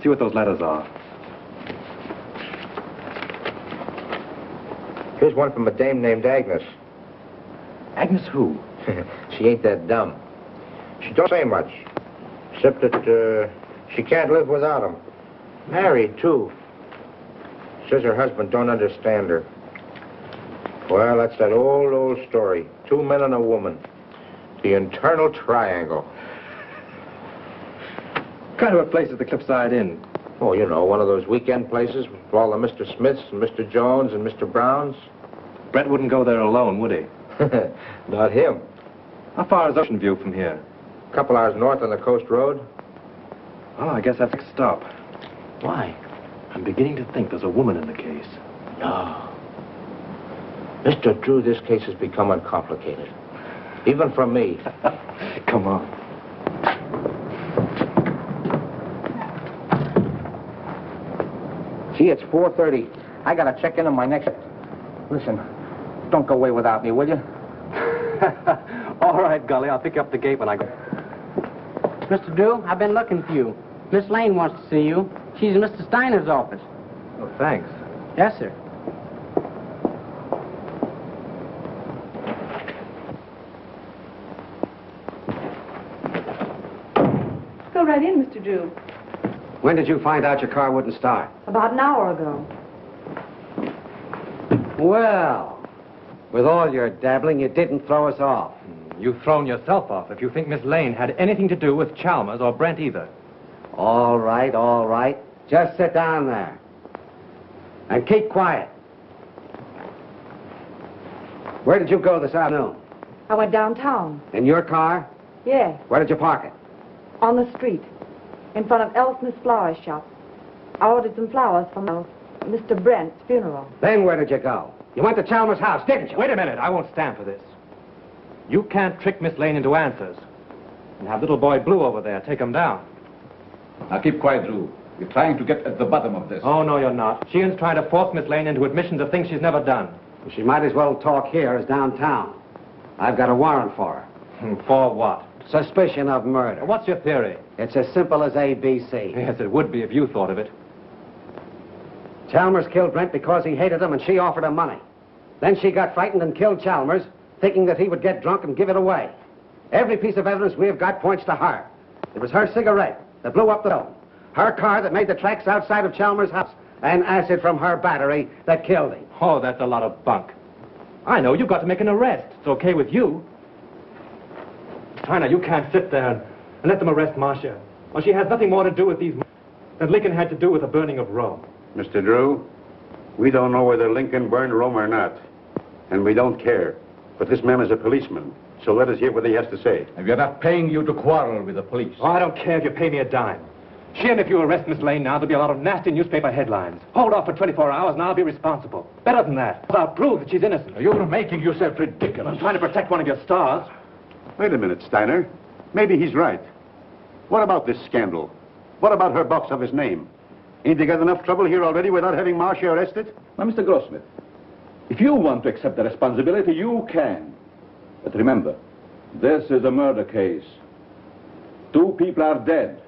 See what those letters are. Here's one from a dame named Agnes. Agnes who? She ain't that dumb. She don't say much, except that she can't live without him. Married, too. Says her husband don't understand her. Well, that's that old story. 2 men and a woman. The internal triangle. What kind of a place is the Cliffside Inn? Oh, you know, one of those weekend places with all the Mr. Smiths and Mr. Jones and Mr. Browns. Brent wouldn't go there alone, would he? Not him. How far is Ocean View from here? A couple hours north on the coast road. Oh, I guess that's a stop. Why? I'm beginning to think there's a woman in the case. No. Mr. Drew, this case has become uncomplicated. Even for me. Come on. Gee, it's 4:30. I gotta check in on my next... Listen, don't go away without me, will you? All right, Gully, I'll pick you up the gate when I go. Mr. Drew, I've been looking for you. Miss Lane wants to see you. She's in Mr. Steiner's office. Oh, thanks. Yes, sir. Go right in, Mr. Drew. When did you find out your car wouldn't start? About an hour ago. Well, with all your dabbling, you didn't throw us off. You've thrown yourself off if you think Miss Lane had anything to do with Chalmers or Brent either. All right, all right. Just sit down there. And keep quiet. Where did you go this afternoon? I went downtown. In your car? Yes, Where did you park it? on the street, in front of Elsmith's flower shop. I ordered some flowers for Mr. Brent's funeral. Then where did you go? You went to Chalmers' house, didn't you? Wait a minute. I won't stand for this. You can't trick Miss Lane into answers. And have little boy Blue over there take him down. Now keep quiet, Drew. We're trying to get at the bottom of this. Oh, no, you're not. Sheehan's trying to force Miss Lane into admissions of things she's never done. Well, she might as well talk here as downtown. I've got a warrant for her. For what? Suspicion of murder. What's your theory? It's as simple as ABC. Yes, it would be if you thought of it. Chalmers killed Brent because he hated him and she offered him money. Then she got frightened and killed Chalmers, thinking that he would get drunk and give it away. Every piece of evidence we have got points to her. It was her cigarette that blew up the dome, her car that made the tracks outside of Chalmers' house, and acid from her battery that killed him. Oh, that's a lot of bunk. I know, you've got to make an arrest. It's okay with you. Steiner, you can't sit there and let them arrest Marcia. Well, she has nothing more to do with these than Lincoln had to do with the burning of Rome. Mr. Drew, we don't know whether Lincoln burned Rome or not, and we don't care. But this man is a policeman, so let us hear what he has to say. And we are not paying you to quarrel with the police. Oh, I don't care if you pay me a dime. Sheehan, if you arrest Miss Lane now, there'll be a lot of nasty newspaper headlines. Hold off for 24 hours and I'll be responsible. Better than that. I'll prove that she's innocent. You're making yourself ridiculous. I'm trying to protect one of your stars. Wait a minute, Steiner. Maybe he's right. What about this scandal? What about her box office name? Ain't they got enough trouble here already without having Marcia arrested? Now, Mr. Grossmith, if you want to accept the responsibility, you can. But remember, this is a murder case. 2 people are dead.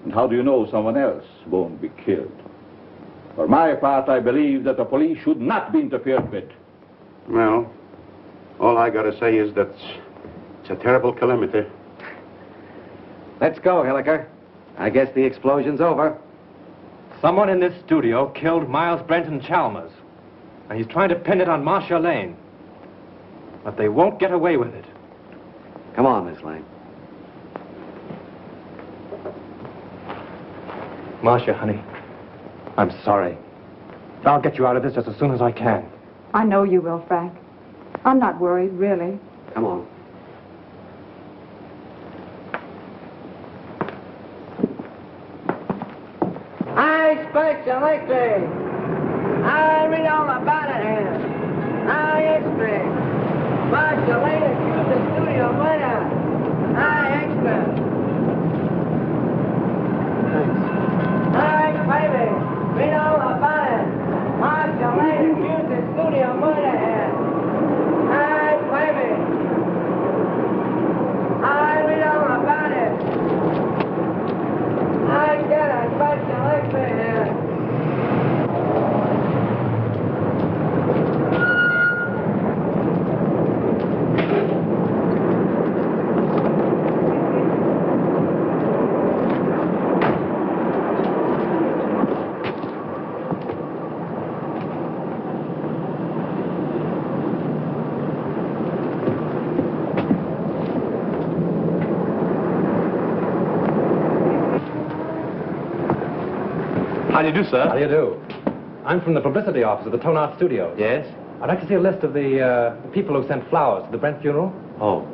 And how do you know someone else won't be killed? For my part, I believe that the police should not be interfered with. Well, all I gotta say is that it's a terrible calamity. Let's go, Hilliker. I guess the explosion's over. Someone in this studio killed Miles Brenton Chalmers. And he's trying to pin it on Marcia Lane. But they won't get away with it. Come on, Miss Lane. Marcia, honey, I'm sorry. I'll get you out of this just as soon as I can. I know you will, Frank. I'm not worried, really. Come on. I speculate. I read all about it here. I extra. Marcia Lane accused the studio murder. I extra. I baby. Read all about it. Marcia Lane accused the studio murder here. I baby. I How do you do, sir? How do you do? I'm from the publicity office of the Tone Art Studio. Yes? I'd like to see a list of the people who sent flowers to the Brent funeral. Oh,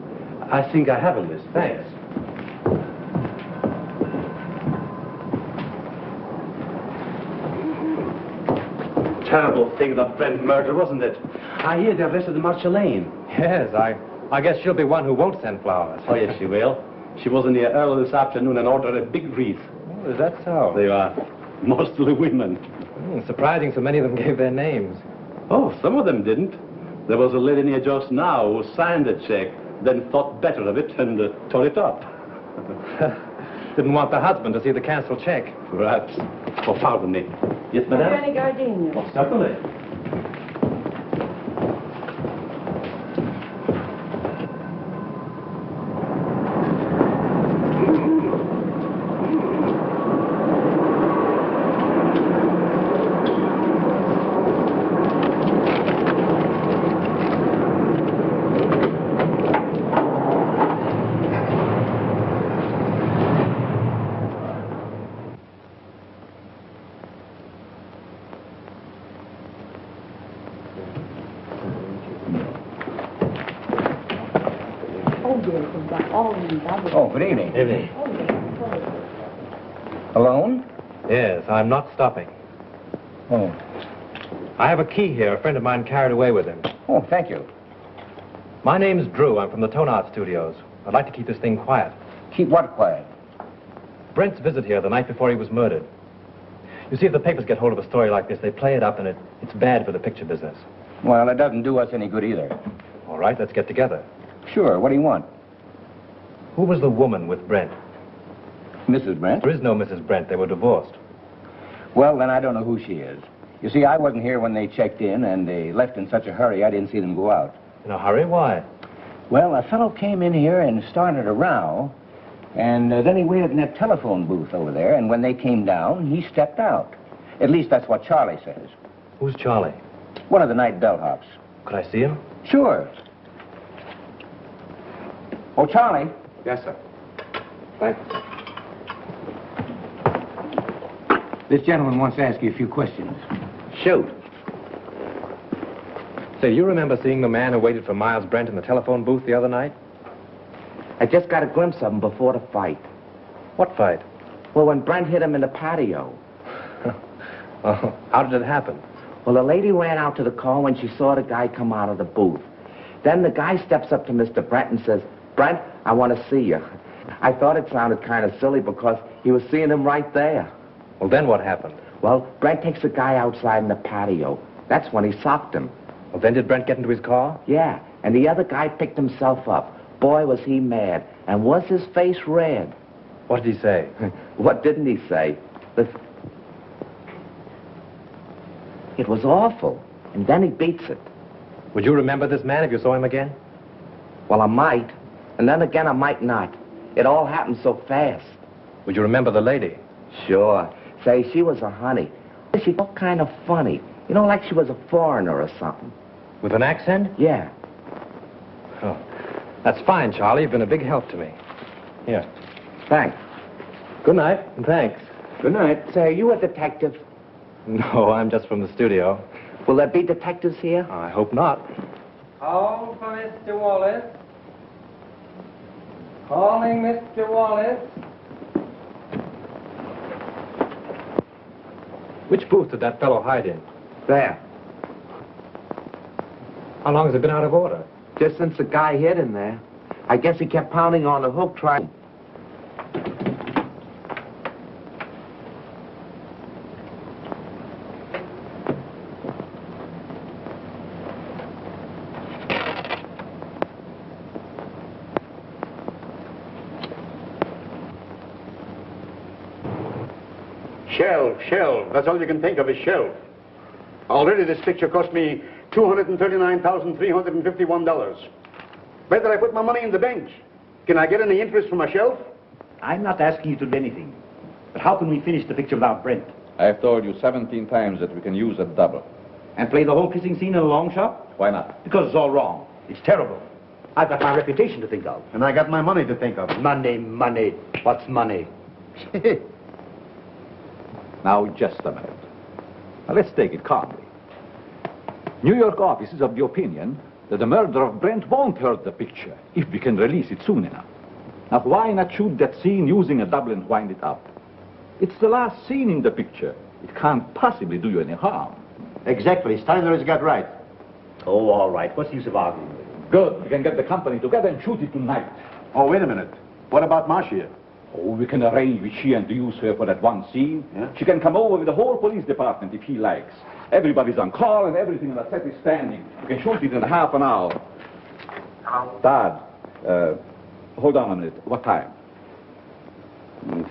I think I have a list. Thanks. Terrible thing, that Brent murder, wasn't it? I hear they arrested Marcia Lane. Yes, I guess she'll be one who won't send flowers. Oh, yes, she will. She was in here early this afternoon and ordered a big wreath. Oh, is that so? They are mostly women. Surprising so many of them gave their names. Oh, some of them didn't. There was a lady near just now who signed a check, then thought better of it and tore it up. Didn't want the husband to see the canceled check. Perhaps. Oh, pardon me. Yes, madame? Any gardenias? Oh, certainly. Oh, good evening. Evening. Alone? Yes, I'm not stopping. Oh. I have a key here a friend of mine carried away with him. Oh, thank you. My name's Drew. I'm from the Tone Art Studios. I'd like to keep this thing quiet. Keep what quiet? Brent's visit here the night before he was murdered. You see, if the papers get hold of a story like this, they play it up, and it's bad for the picture business. Well, it doesn't do us any good either. All right, let's get together. Sure, what do you want? Who was the woman with Brent? Mrs. Brent? There is no Mrs. Brent. They were divorced. Well, then I don't know who she is. You see, I wasn't here when they checked in, and they left in such a hurry I didn't see them go out. In a hurry? Why? Well, a fellow came in here and started a row, and then he waited in that telephone booth over there, and when they came down, he stepped out. At least that's what Charlie says. Who's Charlie? One of the night bellhops. Could I see him? Sure. Oh, Charlie. Yes, sir. Thanks. This gentleman wants to ask you a few questions. Shoot. Say, you remember seeing the man who waited for Miles Brent in the telephone booth the other night? I just got a glimpse of him before the fight. What fight? Well, when Brent hit him in the patio. Oh, how did it happen? Well, the lady ran out to the car when she saw the guy come out of the booth. Then the guy steps up to Mr. Brent and says, "Brent, I want to see you." I thought it sounded kind of silly because he was seeing him right there. Well, then what happened? Well, Brent takes the guy outside in the patio. That's when he socked him. Well, then did Brent get into his car? Yeah, and the other guy picked himself up. Boy, was he mad. And was his face red. What did he say? What didn't he say? It was awful. And then he beats it. Would you remember this man if you saw him again? Well, I might. And then again, I might not. It all happened so fast. Would you remember the lady? Sure. Say, she was a honey. She looked kind of funny. You know, like she was a foreigner or something. With an accent? Yeah. Oh, that's fine, Charlie. You've been a big help to me. Here. Thanks. Good night, and thanks. Good night. Say, are you a detective? No, I'm just from the studio. Will there be detectives here? I hope not. Call for Mr. Wallace. Calling Mr. Wallace. Which booth did that fellow hide in? There. How long has it been out of order? Just since the guy hit him there. I guess he kept pounding on the hook trying... Shelf. That's all you can think of is shelf. Already this picture cost me $239,351. Better I put my money in the bank. Can I get any interest from a shelf? I'm not asking you to do anything. But how can we finish the picture without Brent? I have told you 17 times that we can use a double. And play the whole kissing scene in a long shot? Why not? Because it's all wrong. It's terrible. I've got my reputation to think of. And I got my money to think of. Money. What's money? Now, just a minute. Now, let's take it calmly. New York office is of the opinion that the murder of Brent won't hurt the picture if we can release it soon enough. Now, why not shoot that scene using a double and wind it up? It's the last scene in the picture. It can't possibly do you any harm. Exactly. Steiner has got right. Oh, all right. What's the use of arguing? Good. We can get the company together and shoot it tonight. Oh, wait a minute. What about Marcia? Oh, we can arrange with she and to use her for that one scene. Yeah? She can come over with the whole police department if he likes. Everybody's on call and everything on the set is standing. We can shoot it in half an hour. Hello? Dad, hold on a minute. What time?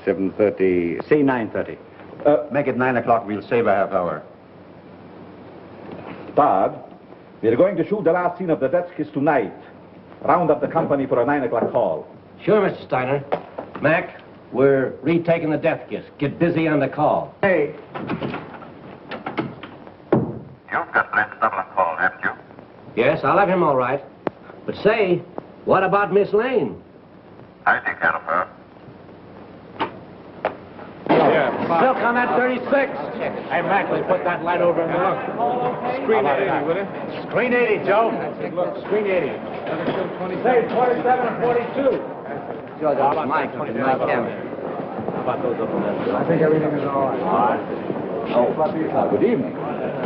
7:30. Say 9:30. Make it 9 o'clock. We'll save a half hour. Dad, we're going to shoot the last scene of the death kiss tonight. Round up the company for a 9 o'clock call. Sure, Mr. Steiner. Mac, we're retaking the death kiss. Get busy on the call. Hey. You've got Brent's double and call, haven't you? Yes, I'll have him all right. But say, what about Miss Lane? I take care of her. Silk on that 36. Hey, Mac, let's put that light over in the look. Screen 80, will it? Screen 80, Joe. Look, screen 80. Say 27 and 42. Joe, that's Mike. Mike Hammond. How about those up there? I think everything is all right. All right. Oh, good evening.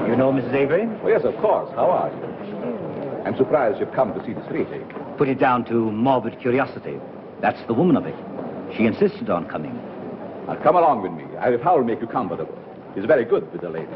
You know Mrs. Avery? Oh, yes, of course. How are you? I'm surprised you've come to see this retake. Put it down to morbid curiosity. That's the woman of it. She insisted on coming. Now, come along with me. I will make you comfortable. He's very good with the ladies.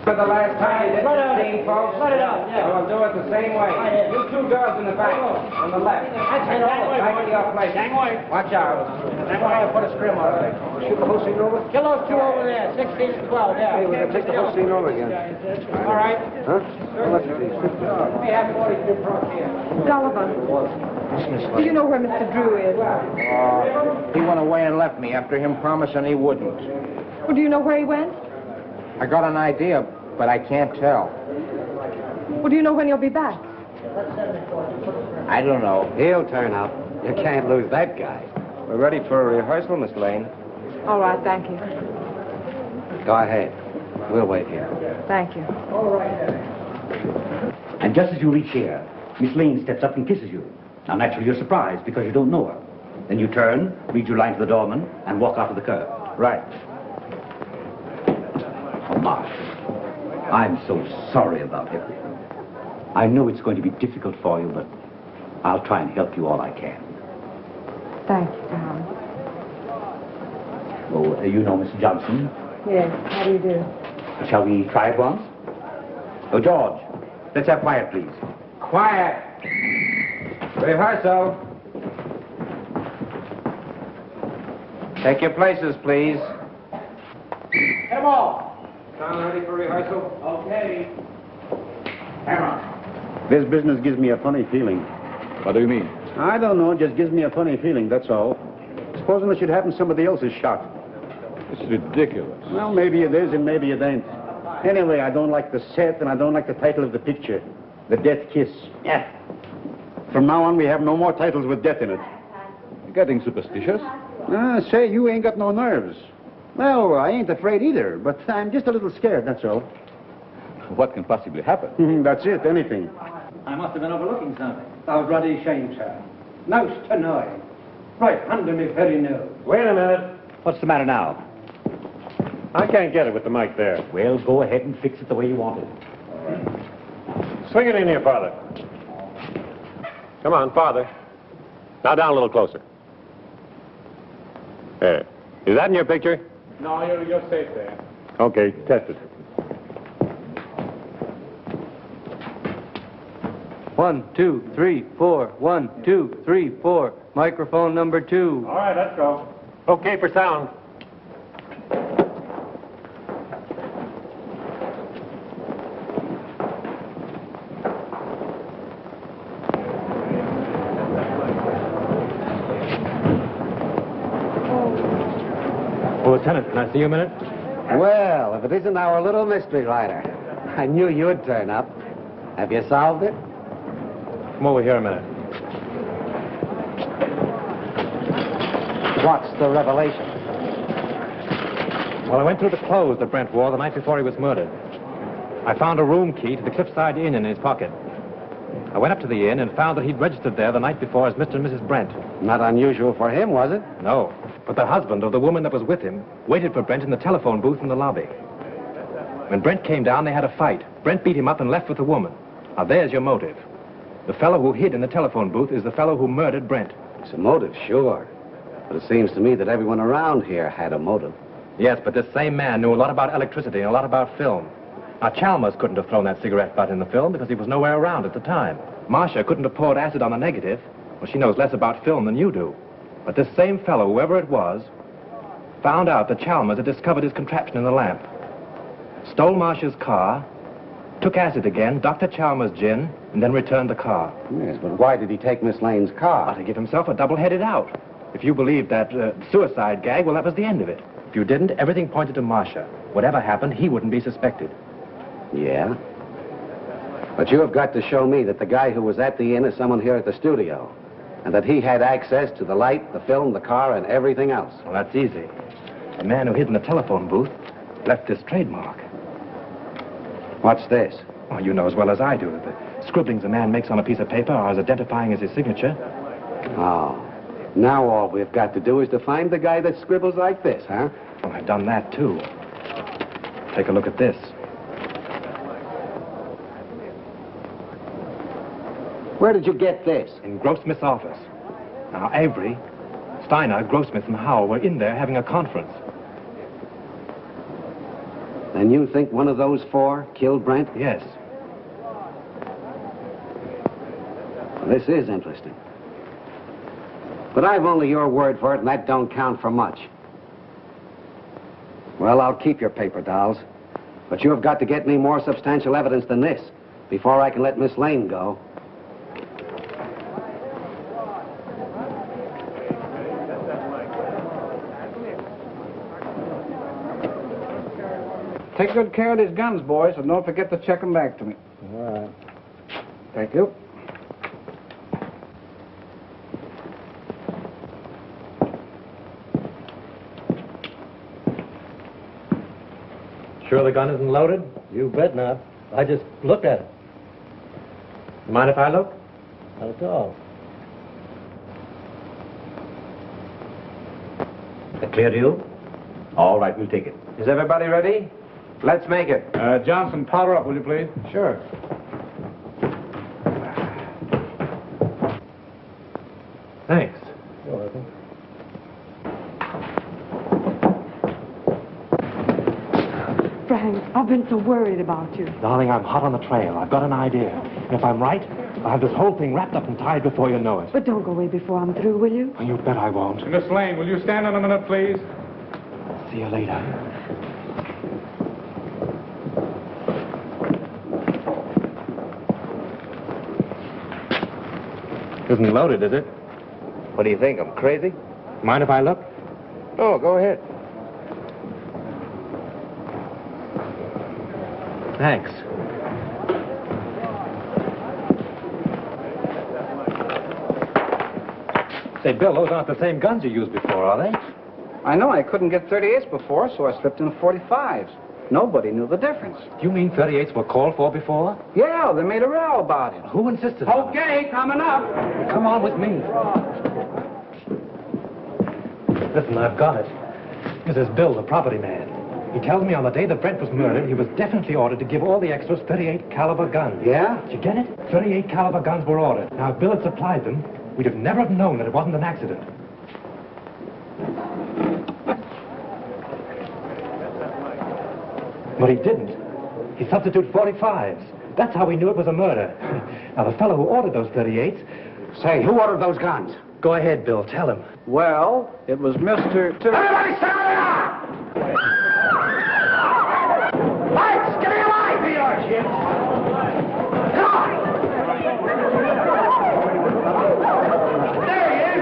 For the last time, this scene, folks. Let it out, yeah. We'll do it the same way. You two girls in the back, on the left. Back to your place. Watch out. Put a scrim on it. Shoot the whole scene over? Kill those two over there, 16 and 12, yeah. Hey, we're going to take the whole scene over again. All right. Huh? How much is these? We have 42 pro here. Sullivan, do you know where Mr. Drew is? He went away and left me after him promising he wouldn't. Well, do you know where he went? I got an idea, but I can't tell. Well, do you know when he'll be back? I don't know. He'll turn up. You can't lose that guy. We're ready for a rehearsal, Miss Lane. All right, thank you. Go ahead. We'll wait here. Thank you. And just as you reach here, Miss Lane steps up and kisses you. Now, naturally, you're surprised because you don't know her. Then you turn, read your line to the doorman, and walk out of the curb. Right. Oh, Marsh, I'm so sorry about everything. I know it's going to be difficult for you, but I'll try and help you all I can. Thank you, Tom. Oh, you know Mr. Johnson? Yes, how do you do? Shall we try it once? Oh, George, let's have quiet, please. Quiet. Rehearsal. Take your places, please. Come on. Sound ready for rehearsal? Okay. Hammer. This business gives me a funny feeling. What do you mean? I don't know, it just gives me a funny feeling, that's all. Supposing it should happen, somebody else is shot. It's ridiculous. Well, maybe it is and maybe it ain't. Anyway, I don't like the set and I don't like the title of the picture. The Death Kiss. Yeah. From now on, we have no more titles with death in it. You're getting superstitious? Say, you ain't got no nerves. Well, I ain't afraid either, but I'm just a little scared, that's all. What can possibly happen? That's it, anything. I must have been overlooking something. I was ready to shame, sir. Nose to nose. Right under me very nose. Wait a minute. What's the matter now? I can't get it with the mic there. Well, go ahead and fix it the way you want it. Swing it in here, Father. Come on, farther. Now down a little closer. There. Is that in your picture? No, you're safe there. Okay, test it. 1, 2, 3, 4. 1, 2, 3, 4. Microphone number 2. All right, let's go. Okay for sound. Well, Lieutenant, can I see you a minute? Well, if it isn't our little mystery writer. I knew you'd turn up. Have you solved it? Come over here a minute. What's the revelation? Well, I went through the clothes that Brent wore the night before he was murdered. I found a room key to the Cliffside Inn in his pocket. I went up to the inn and found that he'd registered there the night before as Mr. and Mrs. Brent. Not unusual for him, was it? No, but the husband of the woman that was with him waited for Brent in the telephone booth in the lobby. When Brent came down, they had a fight. Brent beat him up and left with the woman. Now, there's your motive. The fellow who hid in the telephone booth is the fellow who murdered Brent. It's a motive, sure. But it seems to me that everyone around here had a motive. Yes, but this same man knew a lot about electricity and a lot about film. Now, Chalmers couldn't have thrown that cigarette butt in the film because he was nowhere around at the time. Marcia couldn't have poured acid on the negative. Well, she knows less about film than you do. But this same fellow, whoever it was, found out that Chalmers had discovered his contraption in the lamp, stole Marcia's car, took acid again, Dr. Chalmers' gin, and then returned the car. Yes, but why did he take Miss Lane's car? To give himself a double-headed out. If you believed that suicide gag, well, that was the end of it. If you didn't, everything pointed to Marcia. Whatever happened, he wouldn't be suspected. Yeah? But you have got to show me that the guy who was at the inn is someone here at the studio, and that he had access to the light, the film, the car, and everything else. Well, that's easy. The man who hid in the telephone booth left this trademark. What's this? Oh, you know as well as I do. The scribblings a man makes on a piece of paper are as identifying as his signature. Oh. Now all we've got to do is to find the guy that scribbles like this, huh? Well, I've done that, too. Take a look at this. Where did you get this? In Grossmith's office. Now, Avery, Steiner, Grossmith, and Howell were in there having a conference. Then you think one of those four killed Brent? Yes. This is interesting. But I've only your word for it, and that don't count for much. Well, I'll keep your paper dolls. But you have got to get me more substantial evidence than this before I can let Miss Lane go. Take good care of these guns, boys, and don't forget to check them back to me. All right. Thank you. Sure the gun isn't loaded? You bet not. I just looked at it. Mind if I look? Not at all. That clear to you? All right, we'll take it. Is everybody ready? Let's make it. Johnson, powder up, will you please? Sure. Thanks. You're welcome. Frank, I've been so worried about you. Darling, I'm hot on the trail. I've got an idea. And if I'm right, I'll have this whole thing wrapped up and tied before you know it. But don't go away before I'm through, will you? You bet I won't. Miss Lane, will you stand on a minute, please? See you later. Isn't loaded, is it? What do you think? I'm crazy? Mind if I look? Oh, go ahead. Thanks. Say, Bill, those aren't the same guns you used before, are they? I know I couldn't get 38s before, so I slipped in 45s. Nobody knew the difference. Do you mean 38s were called for before? Yeah, they made a row about it. Who insisted on it? Okay, coming up. Come on with me. Listen, I've got it. This is Bill, the property man. He tells me on the day that Brent was murdered, he was definitely ordered to give all the extras 38 caliber guns. Yeah? Did you get it? 38 caliber guns were ordered. Now, if Bill had supplied them, we'd have never have known that it wasn't an accident. But he didn't. He substituted 45s. That's how we knew it was a murder. Now, the fellow who ordered those 38s... Say, who ordered those guns? Go ahead, Bill. Tell him. Well, it was Mr. Everybody stand up! Lights, give me a light! Here you are, Jim. Come on! There he is!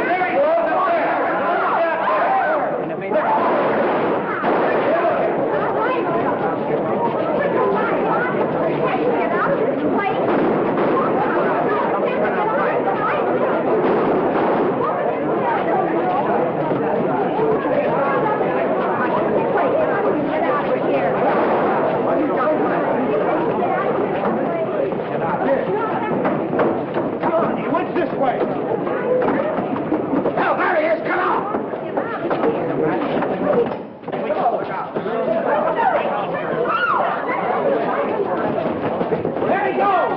There he goes!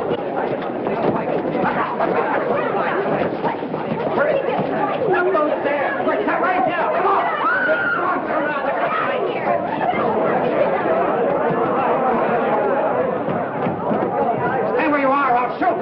Stay where you are, I'll shoot!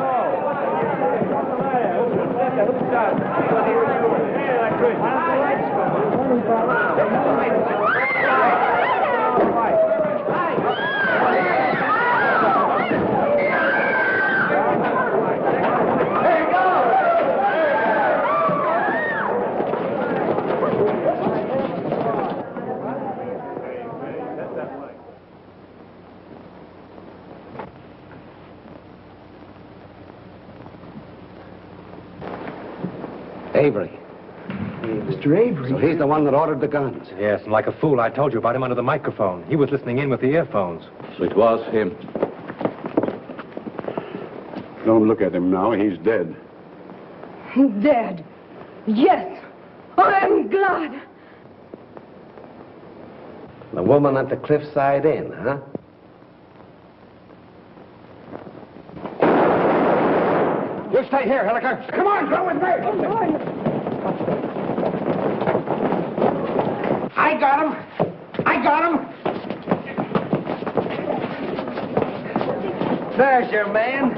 Avery. Mr. Avery? So he's the one that ordered the guns. Yes, and like a fool, I told you about him under the microphone. He was listening in with the earphones. So it was him. Don't look at him now. He's dead. Dead. Yes. I'm glad. The woman at the Cliffside Inn, huh? You stay here, Hilliker. Come on, go with me. I got him. I got him. There's your man.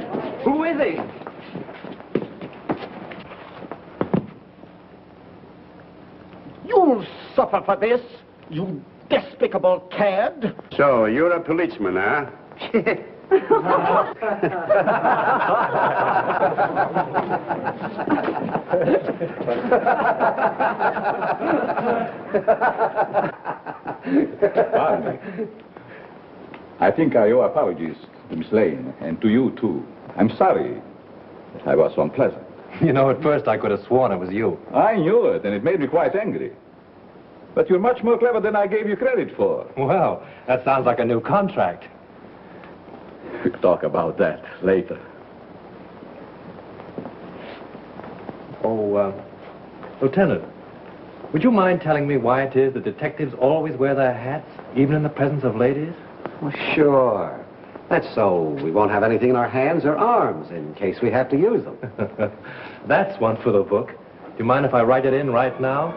Who is he? You'll suffer for this, you despicable cad. So, you're a policeman, huh? Pardon me. I think I owe apologies to Miss Lane, and to you, too. I'm sorry that I was so unpleasant. You know, at first I could have sworn it was you. I knew it, and it made me quite angry. But you're much more clever than I gave you credit for. Well, that sounds like a new contract. We'll talk about that later. Oh, Lieutenant, would you mind telling me why it is that detectives always wear their hats, even in the presence of ladies? Well, sure. That's so we won't have anything in our hands or arms in case we have to use them. That's one for the book. Do you mind if I write it in right now?